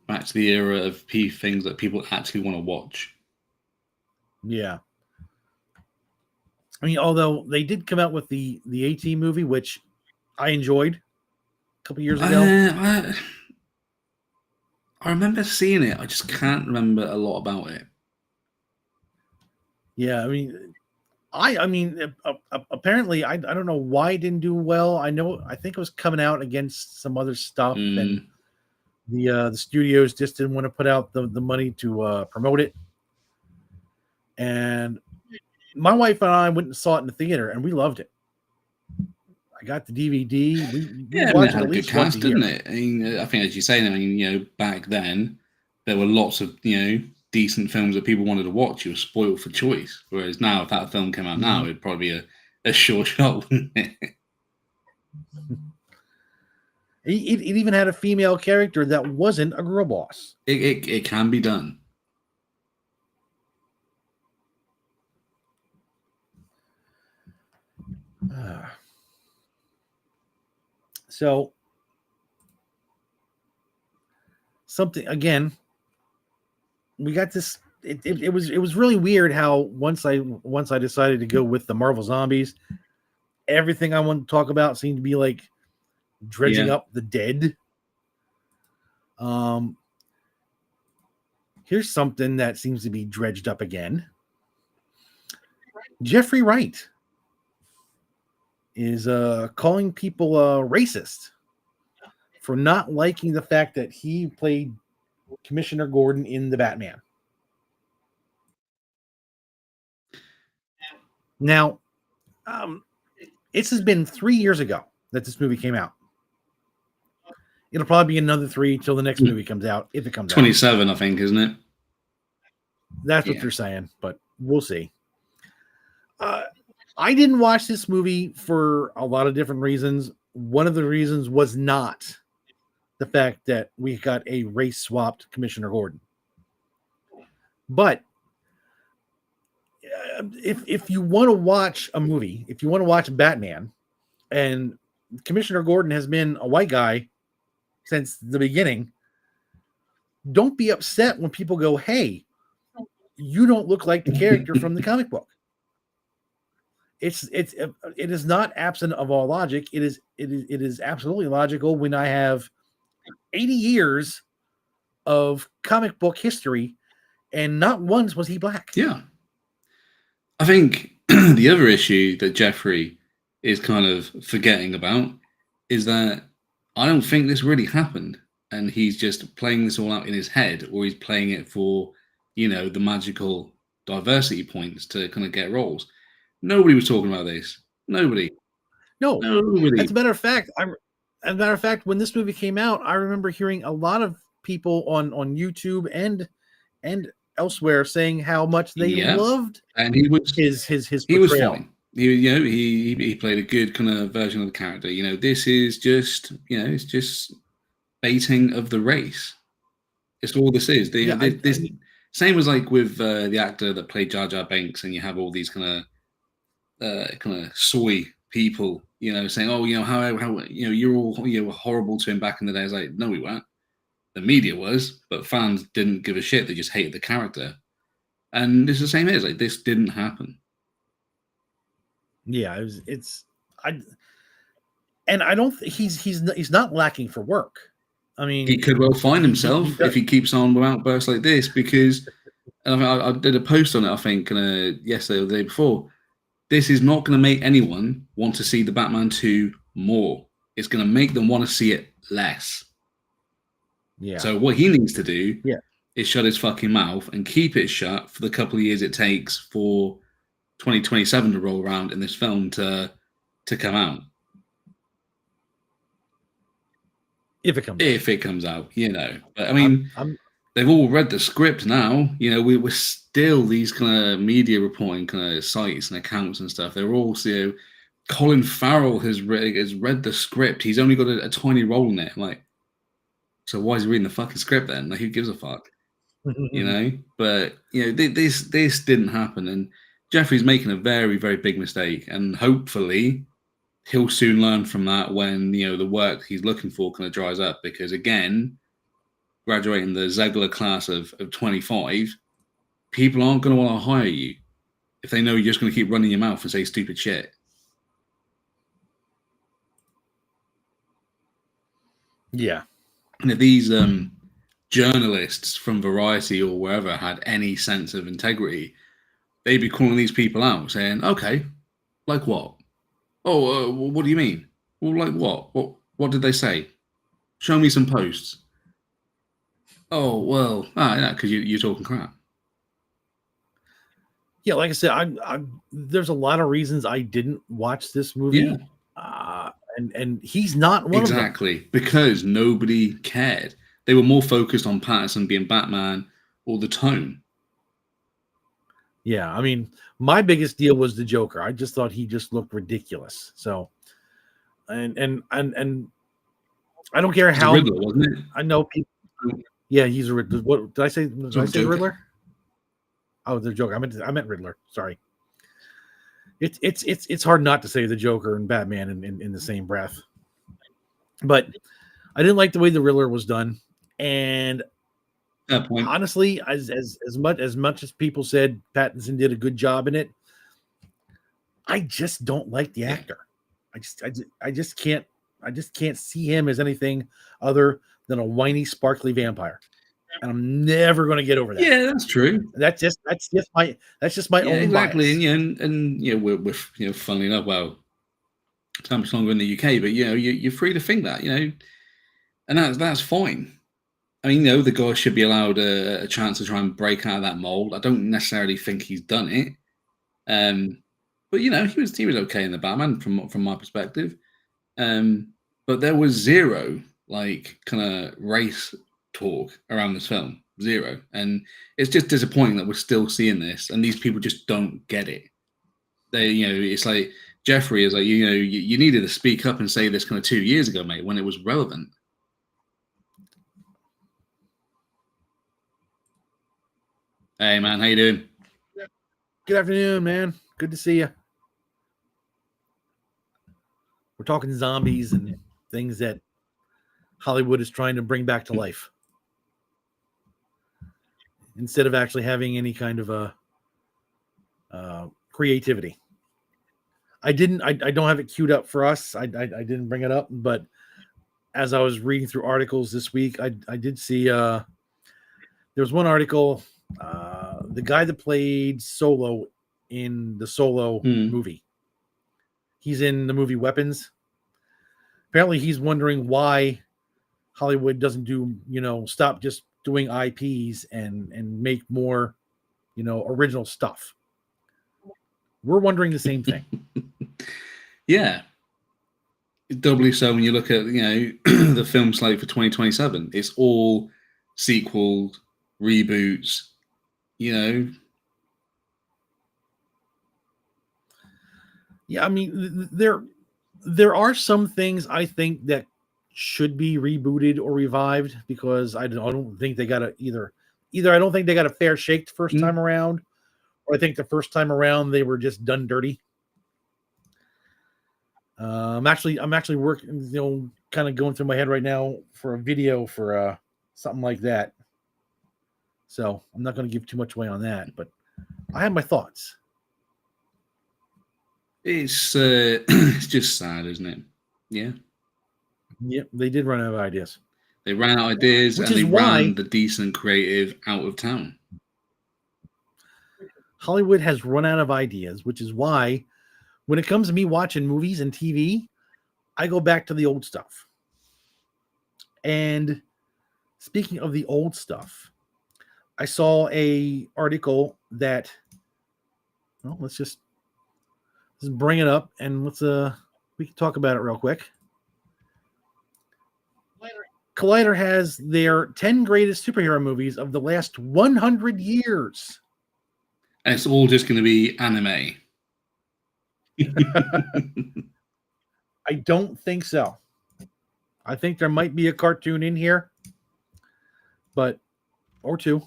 Back to the era of things that people actually want to watch. Yeah. I mean, although they did come out with the A-Team movie, which I enjoyed a couple years ago. I remember seeing it. I just can't remember a lot about it. Yeah, I mean, apparently, I don't know why it didn't do well. I think it was coming out against some other stuff, and the studios just didn't want to put out the money to promote it. And my wife and I went and saw it in the theater, and we loved it. I got the DVD. We watched it at least once a year. Didn't it? I mean, I think, as you say, back then there were lots of decent films that people wanted to watch. You were spoiled for choice. Whereas now, if that film came out now, it'd probably be a sure shot, wouldn't it? It even had a female character that wasn't a girl boss. It can be done. So something again. We got this. It was really weird how once I decided to go with the Marvel Zombies, everything I wanted to talk about seemed to be like dredging up the dead. Here's something that seems to be dredged up again. Jeffrey Wright is calling people racist for not liking the fact that he played Commissioner Gordon in the Batman. Now, this has been 3 years ago that this movie came out. It'll probably be another 3 till the next movie comes out, if it comes 27, I think, isn't it? That's what they're saying, but we'll see. I didn't watch this movie for a lot of different reasons. One of the reasons was not the fact that we got a race-swapped Commissioner Gordon. But if you want to watch a movie, if you want to watch Batman, and Commissioner Gordon has been a white guy since the beginning, don't be upset when people go, hey, you don't look like the character from the comic book. It is not absent of all logic. It is absolutely logical when I have 80 years of comic book history and not once was he black. Yeah. I think the other issue that Jeffrey is kind of forgetting about is that I don't think this really happened, and he's just playing this all out in his head, or he's playing it for, the magical diversity points to kind of get roles. Nobody was talking about this. Nobody. Nobody. As a matter of fact, when this movie came out, I remember hearing a lot of people on YouTube and elsewhere saying how much they loved, and he was his portrayal. He was fine. He played a good kind of version of the character. This is just it's just baiting of the race. It's all this is. This same as like with the actor that played Jar Jar Binks, and you have all these kind of soy people, saying, "Oh, how you're all were horrible to him back in the day." It's like, no, we weren't. The media was, but fans didn't give a shit. They just hated the character. And it's the same here. It's like, this didn't happen. Yeah, I don't think he's not lacking for work. I mean, he could well find himself if he keeps on with outbursts like this, because I did a post on it, I think, yesterday or the day before. This is not going to make anyone want to see the Batman 2 more. It's going to make them want to see it less. Yeah. So what he needs to do is shut his fucking mouth and keep it shut for the couple of years it takes for 2027 to roll around and this film to come out. If it comes out, But I mean, they've all read the script now. We're still these kind of media reporting kind of sites and accounts and stuff. They're all, Colin Farrell has read the script. He's only got a tiny role in it. I'm like, so why is he reading the fucking script then? Like, who gives a fuck? But this didn't happen, and Jeffrey's making a very, very big mistake, and hopefully he'll soon learn from that when the work he's looking for kind of dries up. Because again, graduating the Zegler class of 25, people aren't going to want to hire you if they know you're just going to keep running your mouth and say stupid shit. Yeah. And if these journalists from Variety or wherever had any sense of integrity, they'd be calling these people out saying, okay, like what? Oh, what do you mean? Well, like what? What did they say? Show me some posts. Oh, well, because you're talking crap. Yeah, like I said, there's a lot of reasons I didn't watch this movie. Yeah. And he's not one of them. Exactly, because nobody cared. They were more focused on Patterson being Batman or the tone. Yeah, I mean, my biggest deal was the Joker. I just thought he just looked ridiculous. So, and I don't care how. Riddler, wasn't it? I know people. Yeah, he's a Riddler. What did I say? Did I say Riddler? Oh, the Joker. I meant Riddler. Sorry. It's hard not to say the Joker and Batman in the same breath. But I didn't like the way the Riddler was done, and Fair point. honestly, as much as people said Pattinson did a good job in it, I just don't like the actor. I just can't see him as anything other than a whiny, sparkly vampire, and I'm never going to get over that. Yeah, that's true. That's just my Yeah, own exactly. bias. And we're funnily enough, well, so much longer in the UK, but you're free to think that, and that's fine. I mean, the guy should be allowed a chance to try and break out of that mold. I don't necessarily think he's done it, but he was okay in the Batman from my perspective. But there was zero like kind of race talk around this film, zero, and it's just disappointing that we're still seeing this, and these people just don't get it. It's like Jeffrey is like, you needed to speak up and say this kind of 2 years ago, mate, when it was relevant. Hey, man, how you doing? Good afternoon, man. Good to see you. We're talking zombies and things that Hollywood is trying to bring back to life instead of actually having any kind of a creativity. I don't have it queued up for us. I didn't bring it up, but as I was reading through articles this week, I did see there was one article. The guy that played Solo in the Solo movie, he's in the movie Weapons. Apparently, he's wondering why Hollywood doesn't stop just doing IPs and make more, original stuff. We're wondering the same thing. Yeah. Doubly so when you look at, the film slate for 2027. It's all sequels, reboots, Yeah, I mean, there are some things I think that should be rebooted or revived because I don't think they got either I don't think they got a fair shake the first time around, or I think the first time around they were just done dirty. I'm actually working, kind of going through my head right now for a video for something like that. So I'm not going to give too much away on that, but I have my thoughts. It's it's just sad, isn't it? Yeah. Yep, they did run out of ideas. They ran out of ideas, Which and is they why ran the decent creative out of town. Hollywood has run out of ideas, which is why when it comes to me watching movies and TV, I go back to the old stuff. And speaking of the old stuff, I saw a article that, well, let's just bring it up and we can talk about it real quick. Collider has their 10 greatest superhero movies of the last 100 years. And it's all just going to be anime. I don't think so. I think there might be a cartoon in here, or two.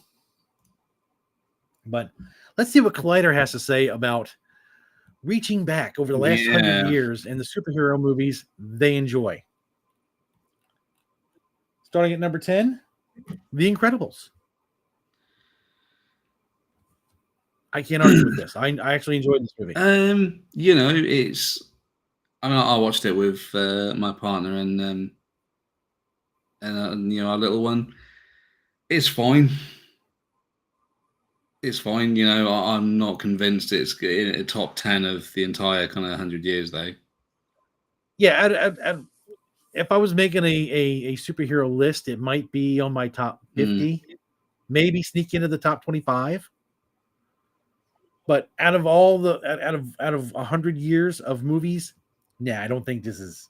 But let's see what Collider has to say about reaching back over the last 100 years and the superhero movies they enjoy. Starting at number 10, The Incredibles. I can't argue with this. I actually enjoyed this movie. It's. I mean, I watched it with my partner and our little one. It's fine. It's fine. I'm not convinced it's in a top 10 of the entire kind of 100 years, though. Yeah, if I was making a superhero list, it might be on my top 50, maybe sneak into the top 25. But out of 100 years of movies, I don't think this is.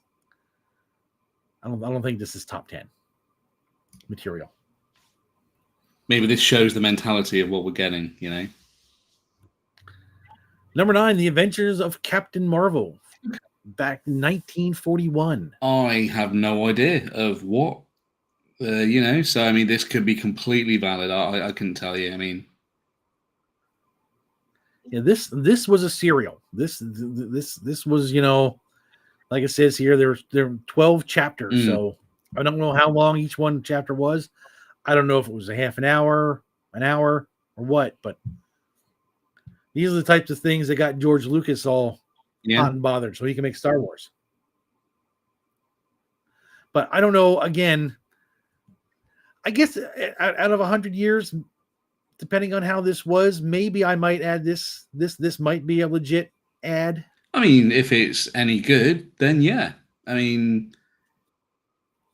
I don't think this is top 10 material. Maybe this shows the mentality of what we're getting. Number 9, The Adventures of Captain Marvel, back in 1941. I have no idea of what, So I mean, this could be completely valid. I couldn't tell you. I mean. Yeah, this was a serial. This was, like it says here, there were 12 chapters. So I don't know how long each one chapter was. I don't know if it was a half an hour, or what, but these are the types of things that got George Lucas all hot and bothered so he can make Star Wars. But I don't know, again, I guess out of 100 years, depending on how this was, maybe I might add this. This might be a legit ad. I mean, if it's any good, then yeah. I mean,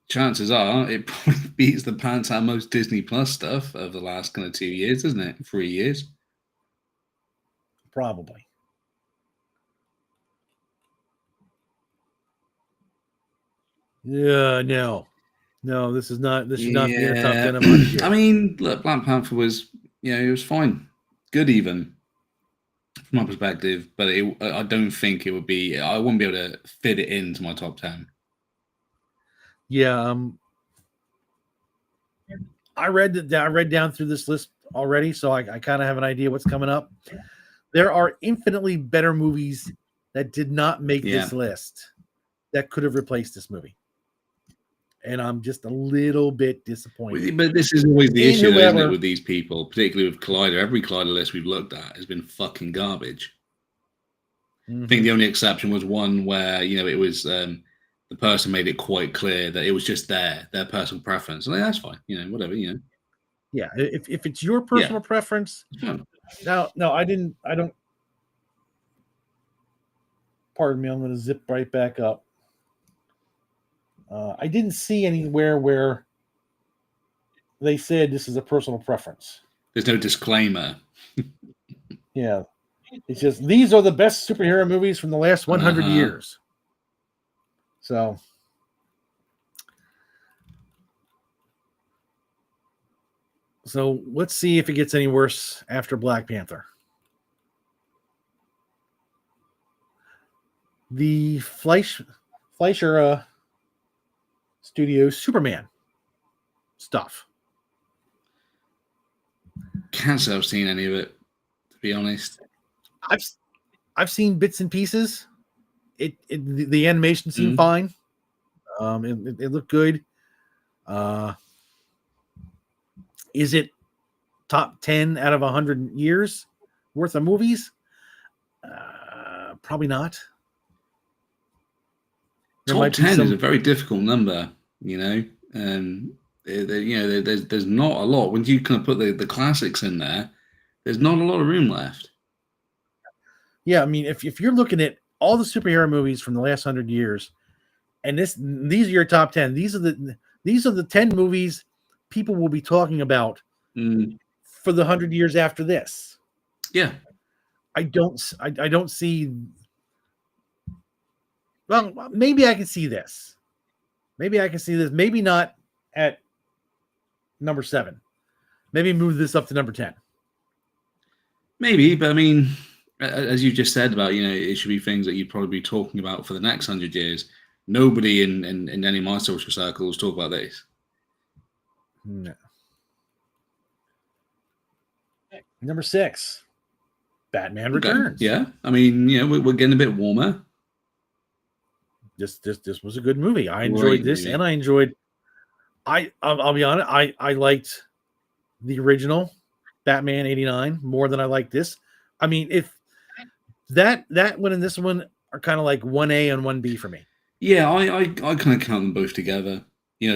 chances are it probably beats the pants out of most Disney Plus stuff of the last kind of 2 years, isn't it? 3 years. Probably. Yeah, no, this is not. This should not be in the top 10 of 100 years. I mean, look, Black Panther was, it was fine, good even from my perspective, but I don't think it would be. I wouldn't be able to fit it into my top 10. Yeah, I read down through this list already, so I kind of have an idea what's coming up. There are infinitely better movies that did not make this list that could have replaced this movie. And I'm just a little bit disappointed. But this is always the issue, isn't it, with these people, particularly with Collider. Every Collider list we've looked at has been fucking garbage. I think the only exception was one where, it was the person made it quite clear that it was just their personal preference. And that's fine, whatever, Yeah, if it's your personal preference. No, I don't. Pardon me, I'm going to zip right back up. I didn't see anywhere where they said this is a personal preference. There's no disclaimer. Yeah. It's just, these are the best superhero movies from the last 100 years. So let's see if it gets any worse after Black Panther. The Fleischer Studios Superman stuff. Can't say I've seen any of it, to be honest. I've seen bits and pieces. The animation seemed fine. It looked good. Is it top 10 out of 100 years worth of movies? Probably not. Top 10 is a very difficult number, and there's not a lot. When you kind of put the classics in there, there's not a lot of room left. Yeah, I mean, if you're looking at all the superhero movies from the last 100 years, and these are your top 10. These are the 10 movies people will be talking about for the 100 years after this. Yeah, I don't see. Well, maybe I can see this. Maybe not at number 7. Maybe move this up to number 10. Maybe, but I mean, as you just said about, it should be things that you'd probably be talking about for the next 100 years. Nobody in any of my social circles talk about this. No. Number 6, Batman Returns. Yeah, I mean, we're getting a bit warmer. This was a good movie. I enjoyed this, and I enjoyed. I'll be honest. I liked the original Batman '89 more than I like this. I mean, if that one and this one are kind of like 1A and 1B for me. Yeah, I kind of count them both together.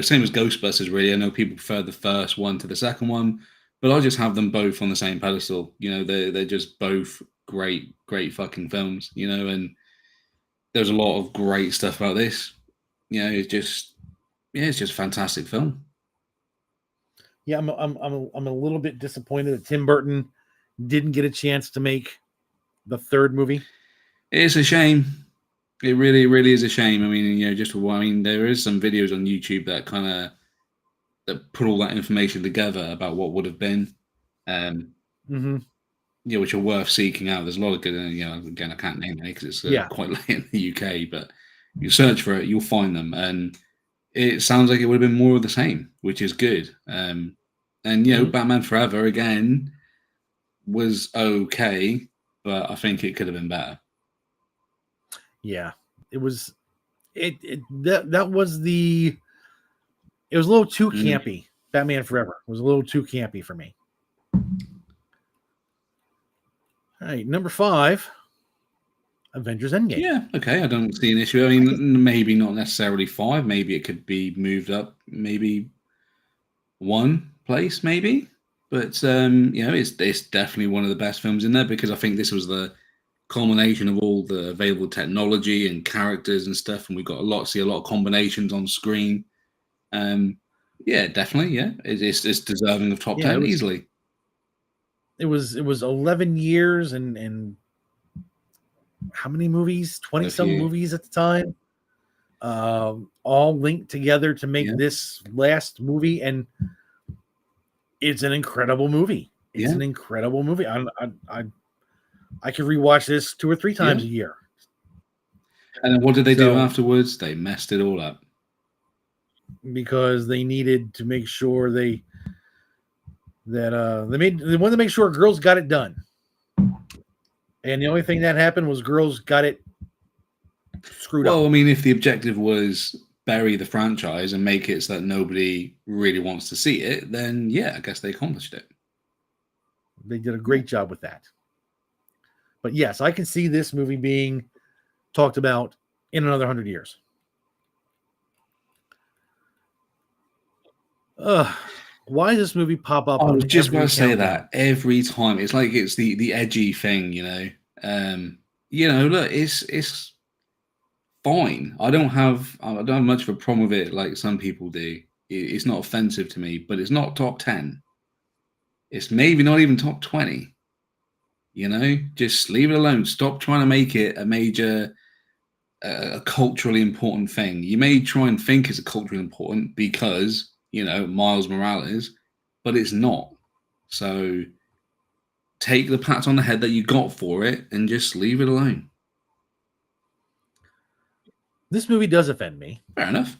Same as Ghostbusters. Really, I know people prefer the first one to the second one, but I just have them both on the same pedestal. They're just both great fucking films. And there's a lot of great stuff about this. It's just a fantastic film. Yeah, I'm a little bit disappointed that Tim Burton didn't get a chance to make the third movie. It's a shame. It really, really is a shame. I mean, there is some videos on YouTube that put all that information together about what would have been. Which are worth seeking out. There's a lot of good, again, I can't name any because it's quite late in the UK, but you search for it, you'll find them. And it sounds like it would have been more of the same, which is good. Batman Forever, again, was okay, but I think it could have been better. Yeah, it was. That was the. It was a little too campy. Batman Forever was a little too campy for me. All right, number 5, Avengers Endgame. Yeah, okay, I don't see an issue. I mean, maybe not necessarily 5. Maybe it could be moved up. Maybe 1 place, maybe. But it's definitely one of the best films in there because I think this was the culmination of all the available technology and characters and stuff, and we got see a lot of combinations on screen. Yeah, definitely. Yeah, it's deserving of top 10 easily. It was 11 years and how many movies? 20 some movies at the time. All linked together to make this last movie, and it's an incredible movie. It's an incredible movie. I could rewatch this 2 or 3 times a year. And then what did they do afterwards? They messed it all up. Because they needed to make sure they wanted to make sure girls got it done. And the only thing that happened was girls got it screwed up. Well, I mean, if the objective was bury the franchise and make it so that nobody really wants to see it, then yeah, I guess they accomplished it. They did a great job with that. But yes, I can see this movie being talked about in another 100 years. Why does this movie pop up? I was just about to say that every time. It's like it's the edgy thing, look, it's fine. I don't have much of a problem with it like some people do. It's not offensive to me, but it's not top 10. It's maybe not even top 20. Just leave it alone. Stop trying to make it a major, a culturally important thing. You may try and think it's a culturally important because Miles Morales, but it's not. So take the pats on the head that you got for it and just leave it alone. This movie does offend me. Fair enough.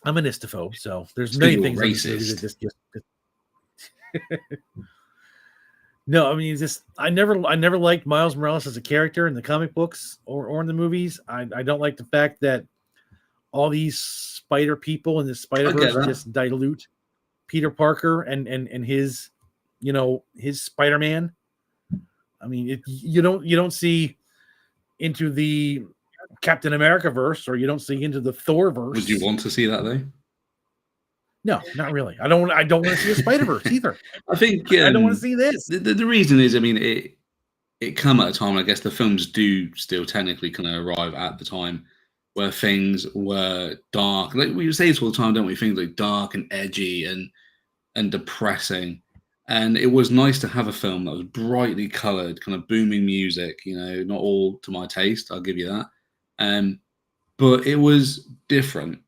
I'm an istophobe, so there's many things racist. That just No, I mean, I never liked Miles Morales as a character in the comic books or in the movies. I don't like the fact that all these spider people in the Spider-Verse just dilute Peter Parker and his, his Spider-Man. I mean, you don't see into the Captain America verse, or you don't see into the Thor verse. Would you want to see that though? No, not really. I don't want to see a Spider-Verse either. I think I don't want to see this. The reason is, I mean, it come at a time. I guess the films do still technically kind of arrive at the time where things were dark. Like we say this all the time, don't we? Things like dark and edgy and depressing. And it was nice to have a film that was brightly coloured, kind of booming music. Not all to my taste. I'll give you that. But it was different.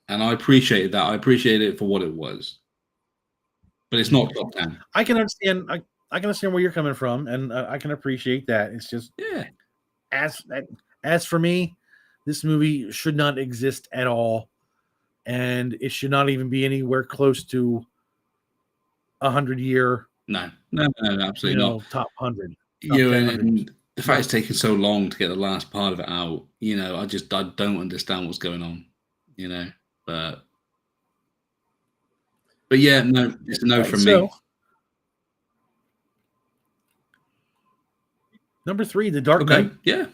And I appreciated that. I appreciated it for what it was. But it's not top 10. I can understand. I can understand where you're coming from, and I can appreciate that. It's just As for me, this movie should not exist at all, and it should not even be anywhere close to 100-year. No, absolutely not. Top 100. And the fact it's taken so long to get the last part of it out, I don't understand what's going on, But yeah, no, it's a no from me. Number 3, The Dark Knight. Yeah.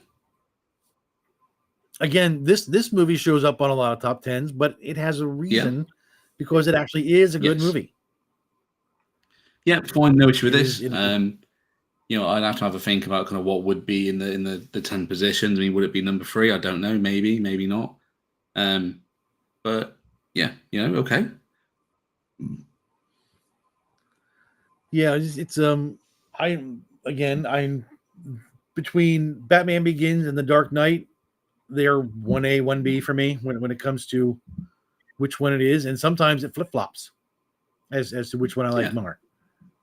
Again, this movie shows up on a lot of top 10s, but it has a reason because it actually is a good movie. Yeah, fine, no issue with this. I'd have to have a think about kind of what would be in the 10 positions. I mean, would it be number 3? I don't know. Maybe not. But yeah, okay. Yeah, I'm between Batman Begins and The Dark Knight, they're 1A, 1B for me when it comes to which one it is, and sometimes it flip-flops as to which one I like more.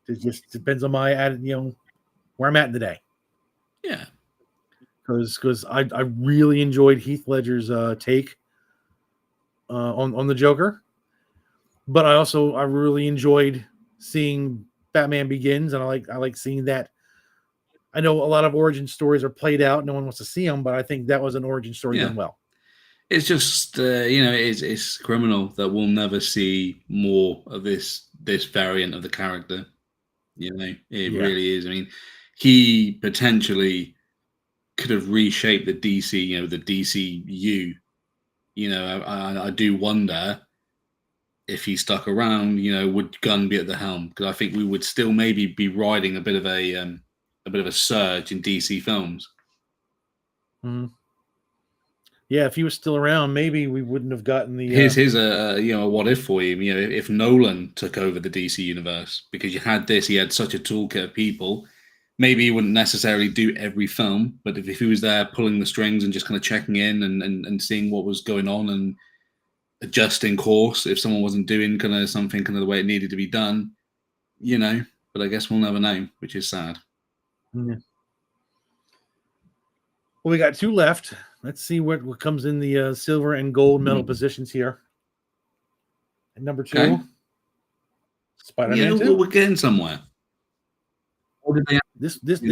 It just depends on my where I'm at in the day. Yeah. Because I really enjoyed Heath Ledger's take on the Joker, but I really enjoyed seeing Batman Begins, and I like seeing that I know a lot of origin stories are played out. No one wants to see them, but I think that was an origin story Yeah. done well. It's just it's criminal that we'll never see more of this variant of the character. It really is. I mean, he potentially could have reshaped the DC, the DCU. I do wonder if he stuck around, would Gunn be at the helm? Because I think we would still maybe be riding a bit of a surge in DC films. Mm-hmm. Yeah, if he was still around, maybe we wouldn't have gotten the. Here's a what if for you. If Nolan took over the DC universe, because he had such a toolkit of people. Maybe he wouldn't necessarily do every film, but if he was there pulling the strings and just kind of checking in and seeing what was going on and adjusting course if someone wasn't doing kind of something kind of the way it needed to be done, but I guess we'll never know, which is sad. Yeah. Well, we got 2 left. Let's see what comes in the silver and gold medal positions here. And number 2, okay. Spider-Man 2. We're getting somewhere. Or did they This was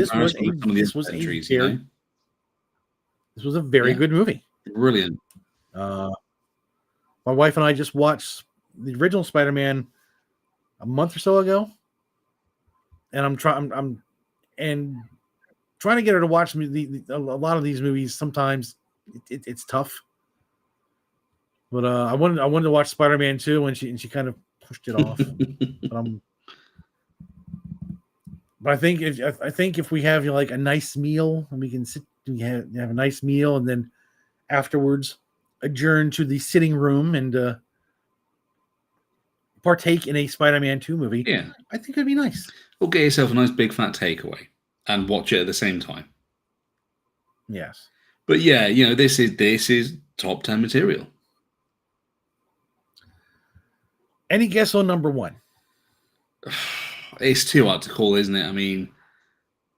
a very good movie. Brilliant. My wife and I just watched the original Spider-Man a month or so ago, and I'm trying to get her to watch a lot of these movies. Sometimes it's tough, but I wanted to watch Spider-Man 2, and she kind of pushed it off. But I think if we have a nice meal and we can sit, we have a nice meal, and then afterwards adjourn to the sitting room and partake in a Spider-Man 2 movie. Yeah, I think it'd be nice. Or get yourself a nice big fat takeaway and watch it at the same time. Yes, but yeah, this is top 10 material. Any guess on number 1? It's too hard to call, isn't it? I mean,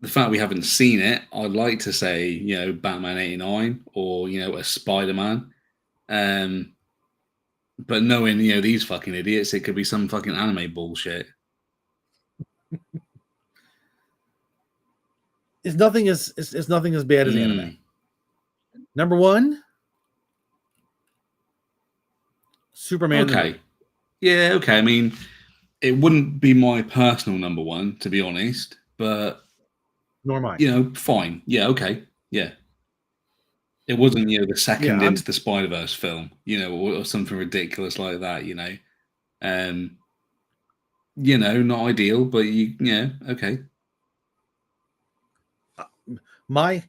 the fact we haven't seen it, I'd like to say, Batman 89 or, a Spider-Man. But knowing, these fucking idiots, it could be some fucking anime bullshit. It's nothing as bad as anime. Number 1, Superman. Okay. Yeah, okay. I mean, it wouldn't be my personal number 1, to be honest, but nor mine. Fine. Yeah, okay. Yeah. It wasn't, the second into the Spider-Verse film, or something ridiculous like that, not ideal, but okay. My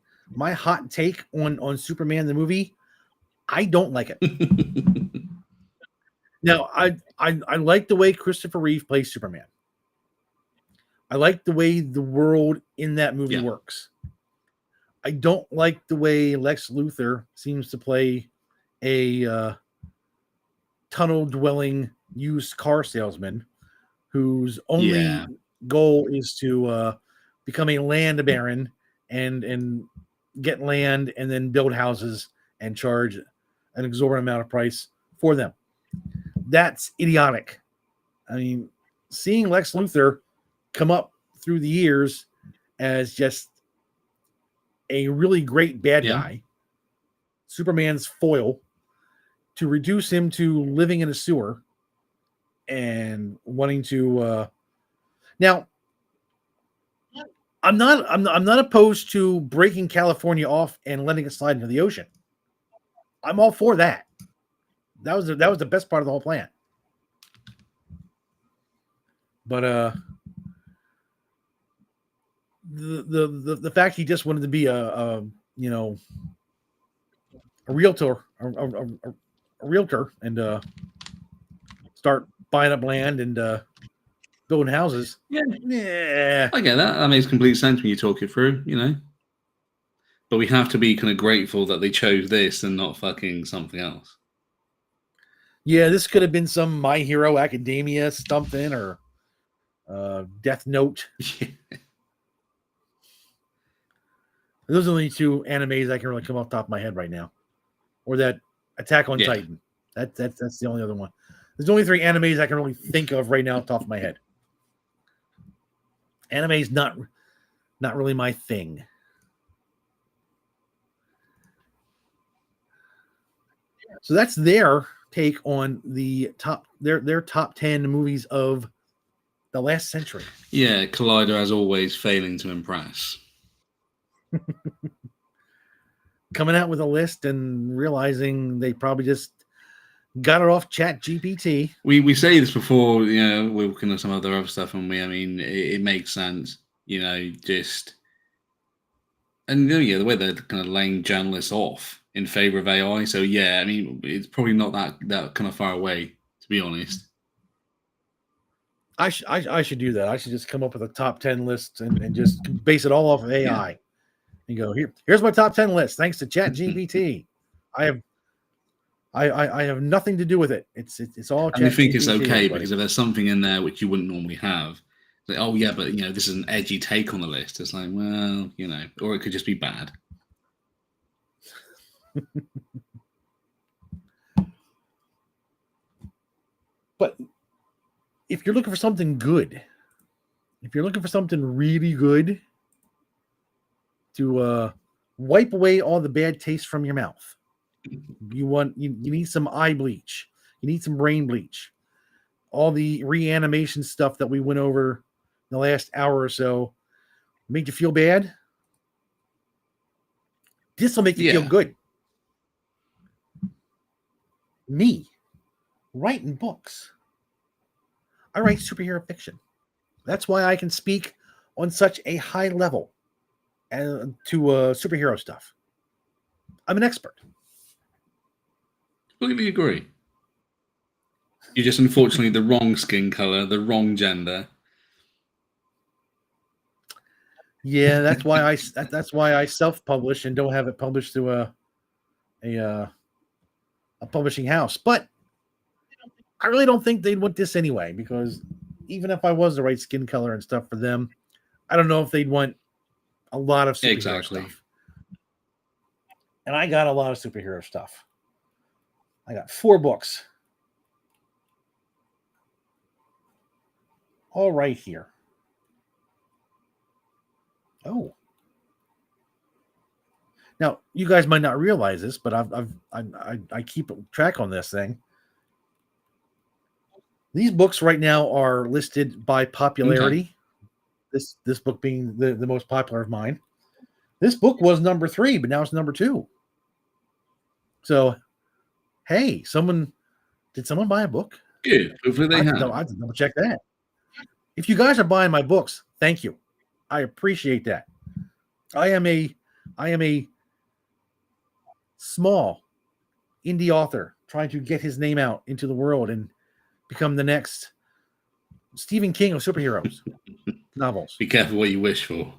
hot take on Superman the movie, I don't like it. Now, I like the way Christopher Reeve plays Superman. I like the way the world in that movie works. I don't like the way Lex Luthor seems to play a tunnel-dwelling used car salesman whose only goal is to become a land baron and get land and then build houses and charge an exorbitant amount of price for them. That's idiotic. I mean, seeing Lex Luthor come up through the years as just a really great bad guy, Superman's foil, to reduce him to living in a sewer and wanting to now I'm not opposed to breaking California off and letting it slide into the ocean. I'm all for that. That was the best part of the whole plan. But the fact he just wanted to be a realtor and start buying up land and building houses. Yeah, I get that. That makes complete sense when you talk it through, But we have to be kind of grateful that they chose this and not fucking something else. Yeah, this could have been some My Hero Academia something or Death Note. Those are the only 2 animes I can really come off the top of my head right now. Or that Attack on Titan. That's the only other one. There's only 3 animes I can really think of right now off the top of my head. Anime's not Not really my thing. So that's their take on the their top 10 movies of the last century. Yeah, Collider, as always, failing to impress. Coming out with a list and realizing they probably just got it off Chat GPT. We say this before, we're looking at some other stuff, and it makes sense, just. And the way they're kind of laying journalists off in favor of AI. So yeah, it's probably not that kind of far away, to be honest. I should do that. I should just come up with a top 10 list and just base it all off of AI. Yeah. And go, here's my top 10 list, thanks to Chat GPT. I have nothing to do with it. It's all. And I think it's okay because if there's something in there which you wouldn't normally have, it's like, oh yeah, but this is an edgy take on the list. It's like, well, or it could just be bad. But if you're looking for something good, if you're looking for something really good to wipe away all the bad taste from your mouth, you need some eye bleach, you need some brain bleach, all the reanimation stuff that we went over in the last hour or so made you feel bad. This will make you feel good. Me writing books. I write superhero fiction. That's why I can speak on such a high level to superhero stuff. I'm an expert. Completely agree. You're just unfortunately the wrong skin color, the wrong gender. Yeah, that's why I self-publish and don't have it published through a publishing house. But I really don't think they'd want this anyway, because even if I was the right skin color and stuff for them, I don't know if they'd want a lot of superhero stuff. And I got a lot of superhero stuff. I got 4 books. All right here. Oh. Now, you guys might not realize this, but I keep track on this thing. These books right now are listed by popularity. Okay. This book being the most popular of mine. This book was number 3, but now it's number 2. So, hey, did someone buy a book? Yeah, hopefully they have. I have to double check that. If you guys are buying my books, thank you. I appreciate that. I am a small indie author trying to get his name out into the world and become the next Stephen King of superheroes novels. Be careful what you wish for.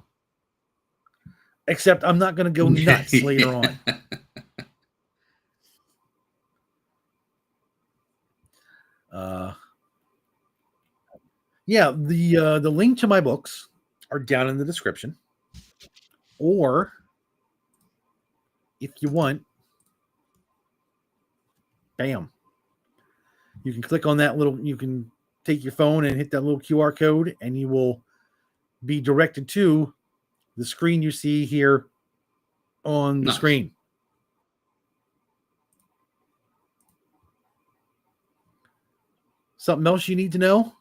Except I'm not going to go nuts later on. Yeah, the link to my books are down in the description. Or if you want, bam. You can click on that you can take your phone and hit that little QR code, and you will be directed to the screen you see here on the screen. Something else you need to know?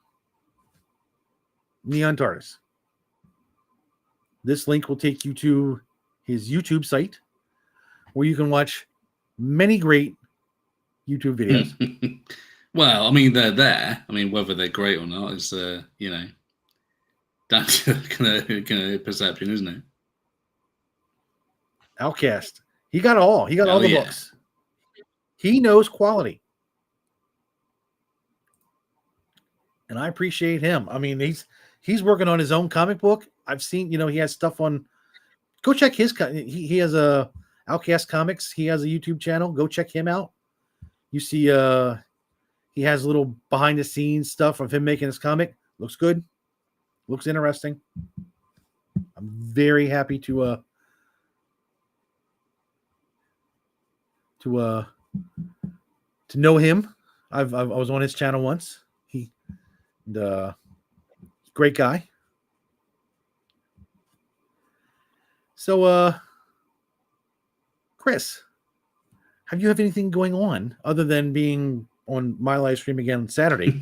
Neon TARDIS. This link will take you to his YouTube site, where you can watch many great YouTube videos. Well, they're there. Whether they're great or not is, down to kind of perception, isn't it? Outcast. He got all the books. He knows quality. And I appreciate him. He's working on his own comic book. I've seen, he has stuff on. Go check his. He has a Outcast Comics. He has a YouTube channel. Go check him out. You see, he has a little behind the scenes stuff of him making his comic. Looks good. Looks interesting. I'm very happy to know him. I was on his channel once. Great guy. So, Chris, have you have anything going on other than being on my live stream again on Saturday?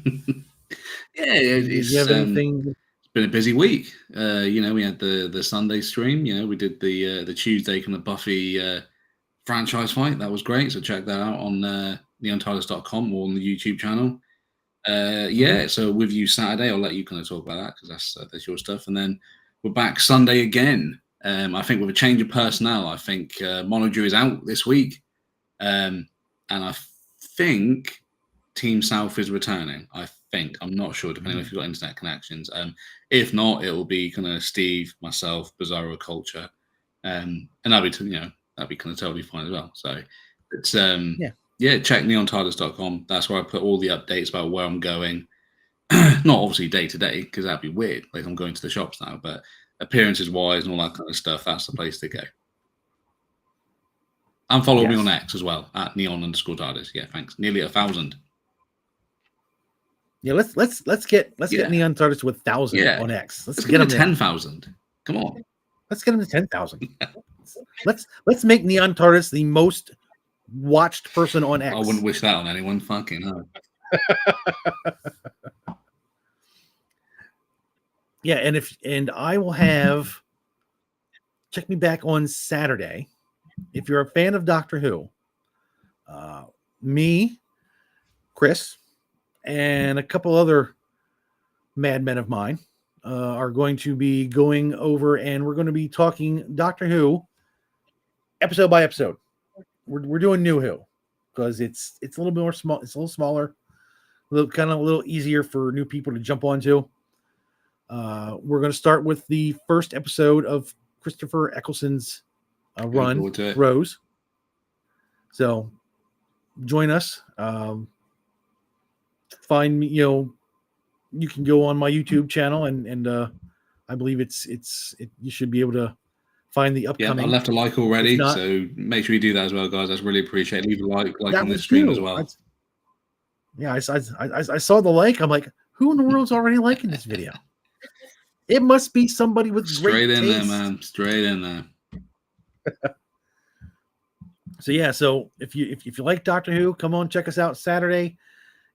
Yeah, Do you have anything? It's been a busy week. We had the Sunday stream. We did the Tuesday kind of Buffy franchise fight. That was great. So check that out on neontidus.com or on the YouTube channel. So with you Saturday, I'll let you kind of talk about that because that's your stuff. And then we're back Sunday again. I think with a change of personnel, I think Monodrew is out this week. And I think Team South is returning. I'm not sure, depending on if you've got internet connections. If not, it will be kind of Steve, myself, Bizarro Culture, and that'll be kind of totally fine as well. So it's check neontidus.com. That's where I put all the updates about where I'm going. Not obviously day to day because that'd be weird. Like I'm going to the shops now, but appearances wise and all that kind of stuff. That's the place to go. And follow me on X as well at neon_TARDIS. Yeah, thanks. Nearly 1,000. Yeah, let's get Neon TARDIS to 1,000 on X. Let's get him to 10,000. Come on. Let's get him to 10,000. Let's make Neon TARDIS the most watched person on X. I wouldn't wish that on anyone. Fucking hell. Yeah, and I will have check me back on Saturday. If you're a fan of Doctor Who, me, Chris, and a couple other madmen of mine are going to be going over, and we're going to be talking Doctor Who episode by episode. We're doing New Who because it's a little bit more small. It's a little smaller, a little easier for new people to jump onto. We're going to start with the first episode of Christopher Eccleston's run, Rose. So join us. Find me, you can go on my YouTube channel and I believe you should be able to find the upcoming. Yeah, I left a like already, so make sure you do that as well, guys. That's really appreciated. Leave a like on this stream as well. I saw the like. I'm like, who in the world's already liking this video? It must be somebody with straight great in taste. there, man. Straight in there. So if you like Doctor Who, come on, check us out Saturday.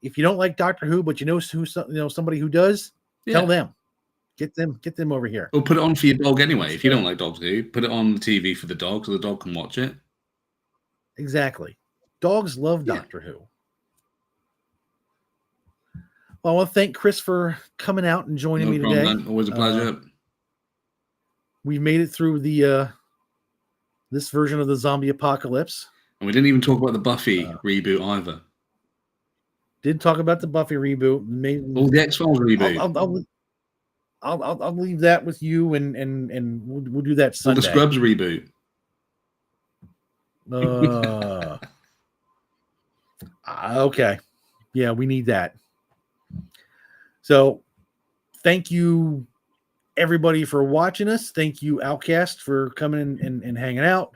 If you don't like Doctor Who, but you know somebody who does, tell them. Get them over here. Or put it on for your dog anyway. If you don't like Doctor Who, put it on the TV for the dog so the dog can watch it. Exactly. Dogs love Doctor Who. Well, I want to thank Chris for coming out and joining me today. Man. Always a pleasure. We made it through the this version of the zombie apocalypse. And we didn't even talk about the Buffy reboot either. Did talk about the Buffy reboot. The X-Files reboot. I'll leave that with you, and we'll do that Sunday. The Scrubs reboot. Okay. Yeah, we need that. So, thank you, everybody, for watching us. Thank you, Outcast, for coming and hanging out.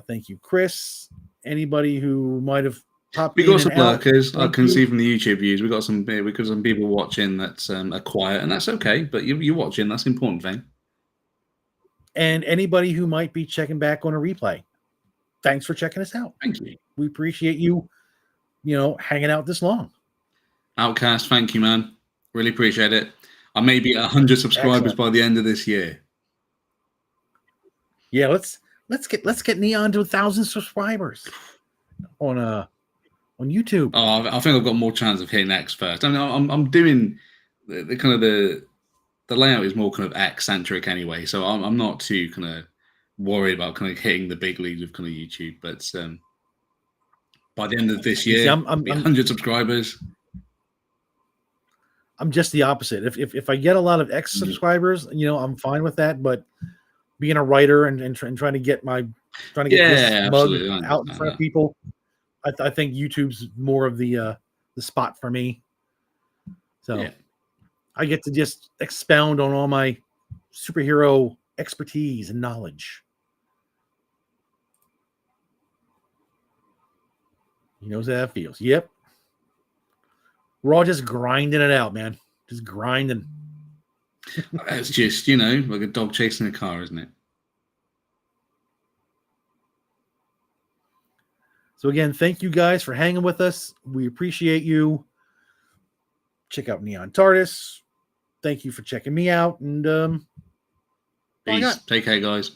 Thank you, Chris. Anybody who might have popped in. We got some lurkers. I can see from the YouTube views. We got some people watching that's are quiet, and that's okay. But you're watching. That's the important thing. And anybody who might be checking back on a replay, thanks for checking us out. Thank you. We appreciate you, hanging out this long. Outcast, thank you, man. Really appreciate it. I may be at 100 subscribers by the end of this year. Yeah, let's get Neon to 1,000 subscribers on YouTube. Oh, I think I've got more chance of hitting X first. I mean, I'm doing the kind of the layout is more kind of X centric anyway, so I'm not too kind of worried about kind of hitting the big leagues of kind of YouTube. But by the end of this year, I'm 100 subscribers. I'm just the opposite. If I get a lot of X subscribers, I'm fine with that. But being a writer and trying to get this mug out in front of people, I think YouTube's more of the spot for me. So I get to just expound on all my superhero expertise and knowledge. He knows how that feels. Yep. We're all just grinding it out, man. Just grinding. It's just, like a dog chasing a car, isn't it? So again, thank you guys for hanging with us. We appreciate you. Check out Neon TARDIS. Thank you for checking me out. And Peace. Take care, guys.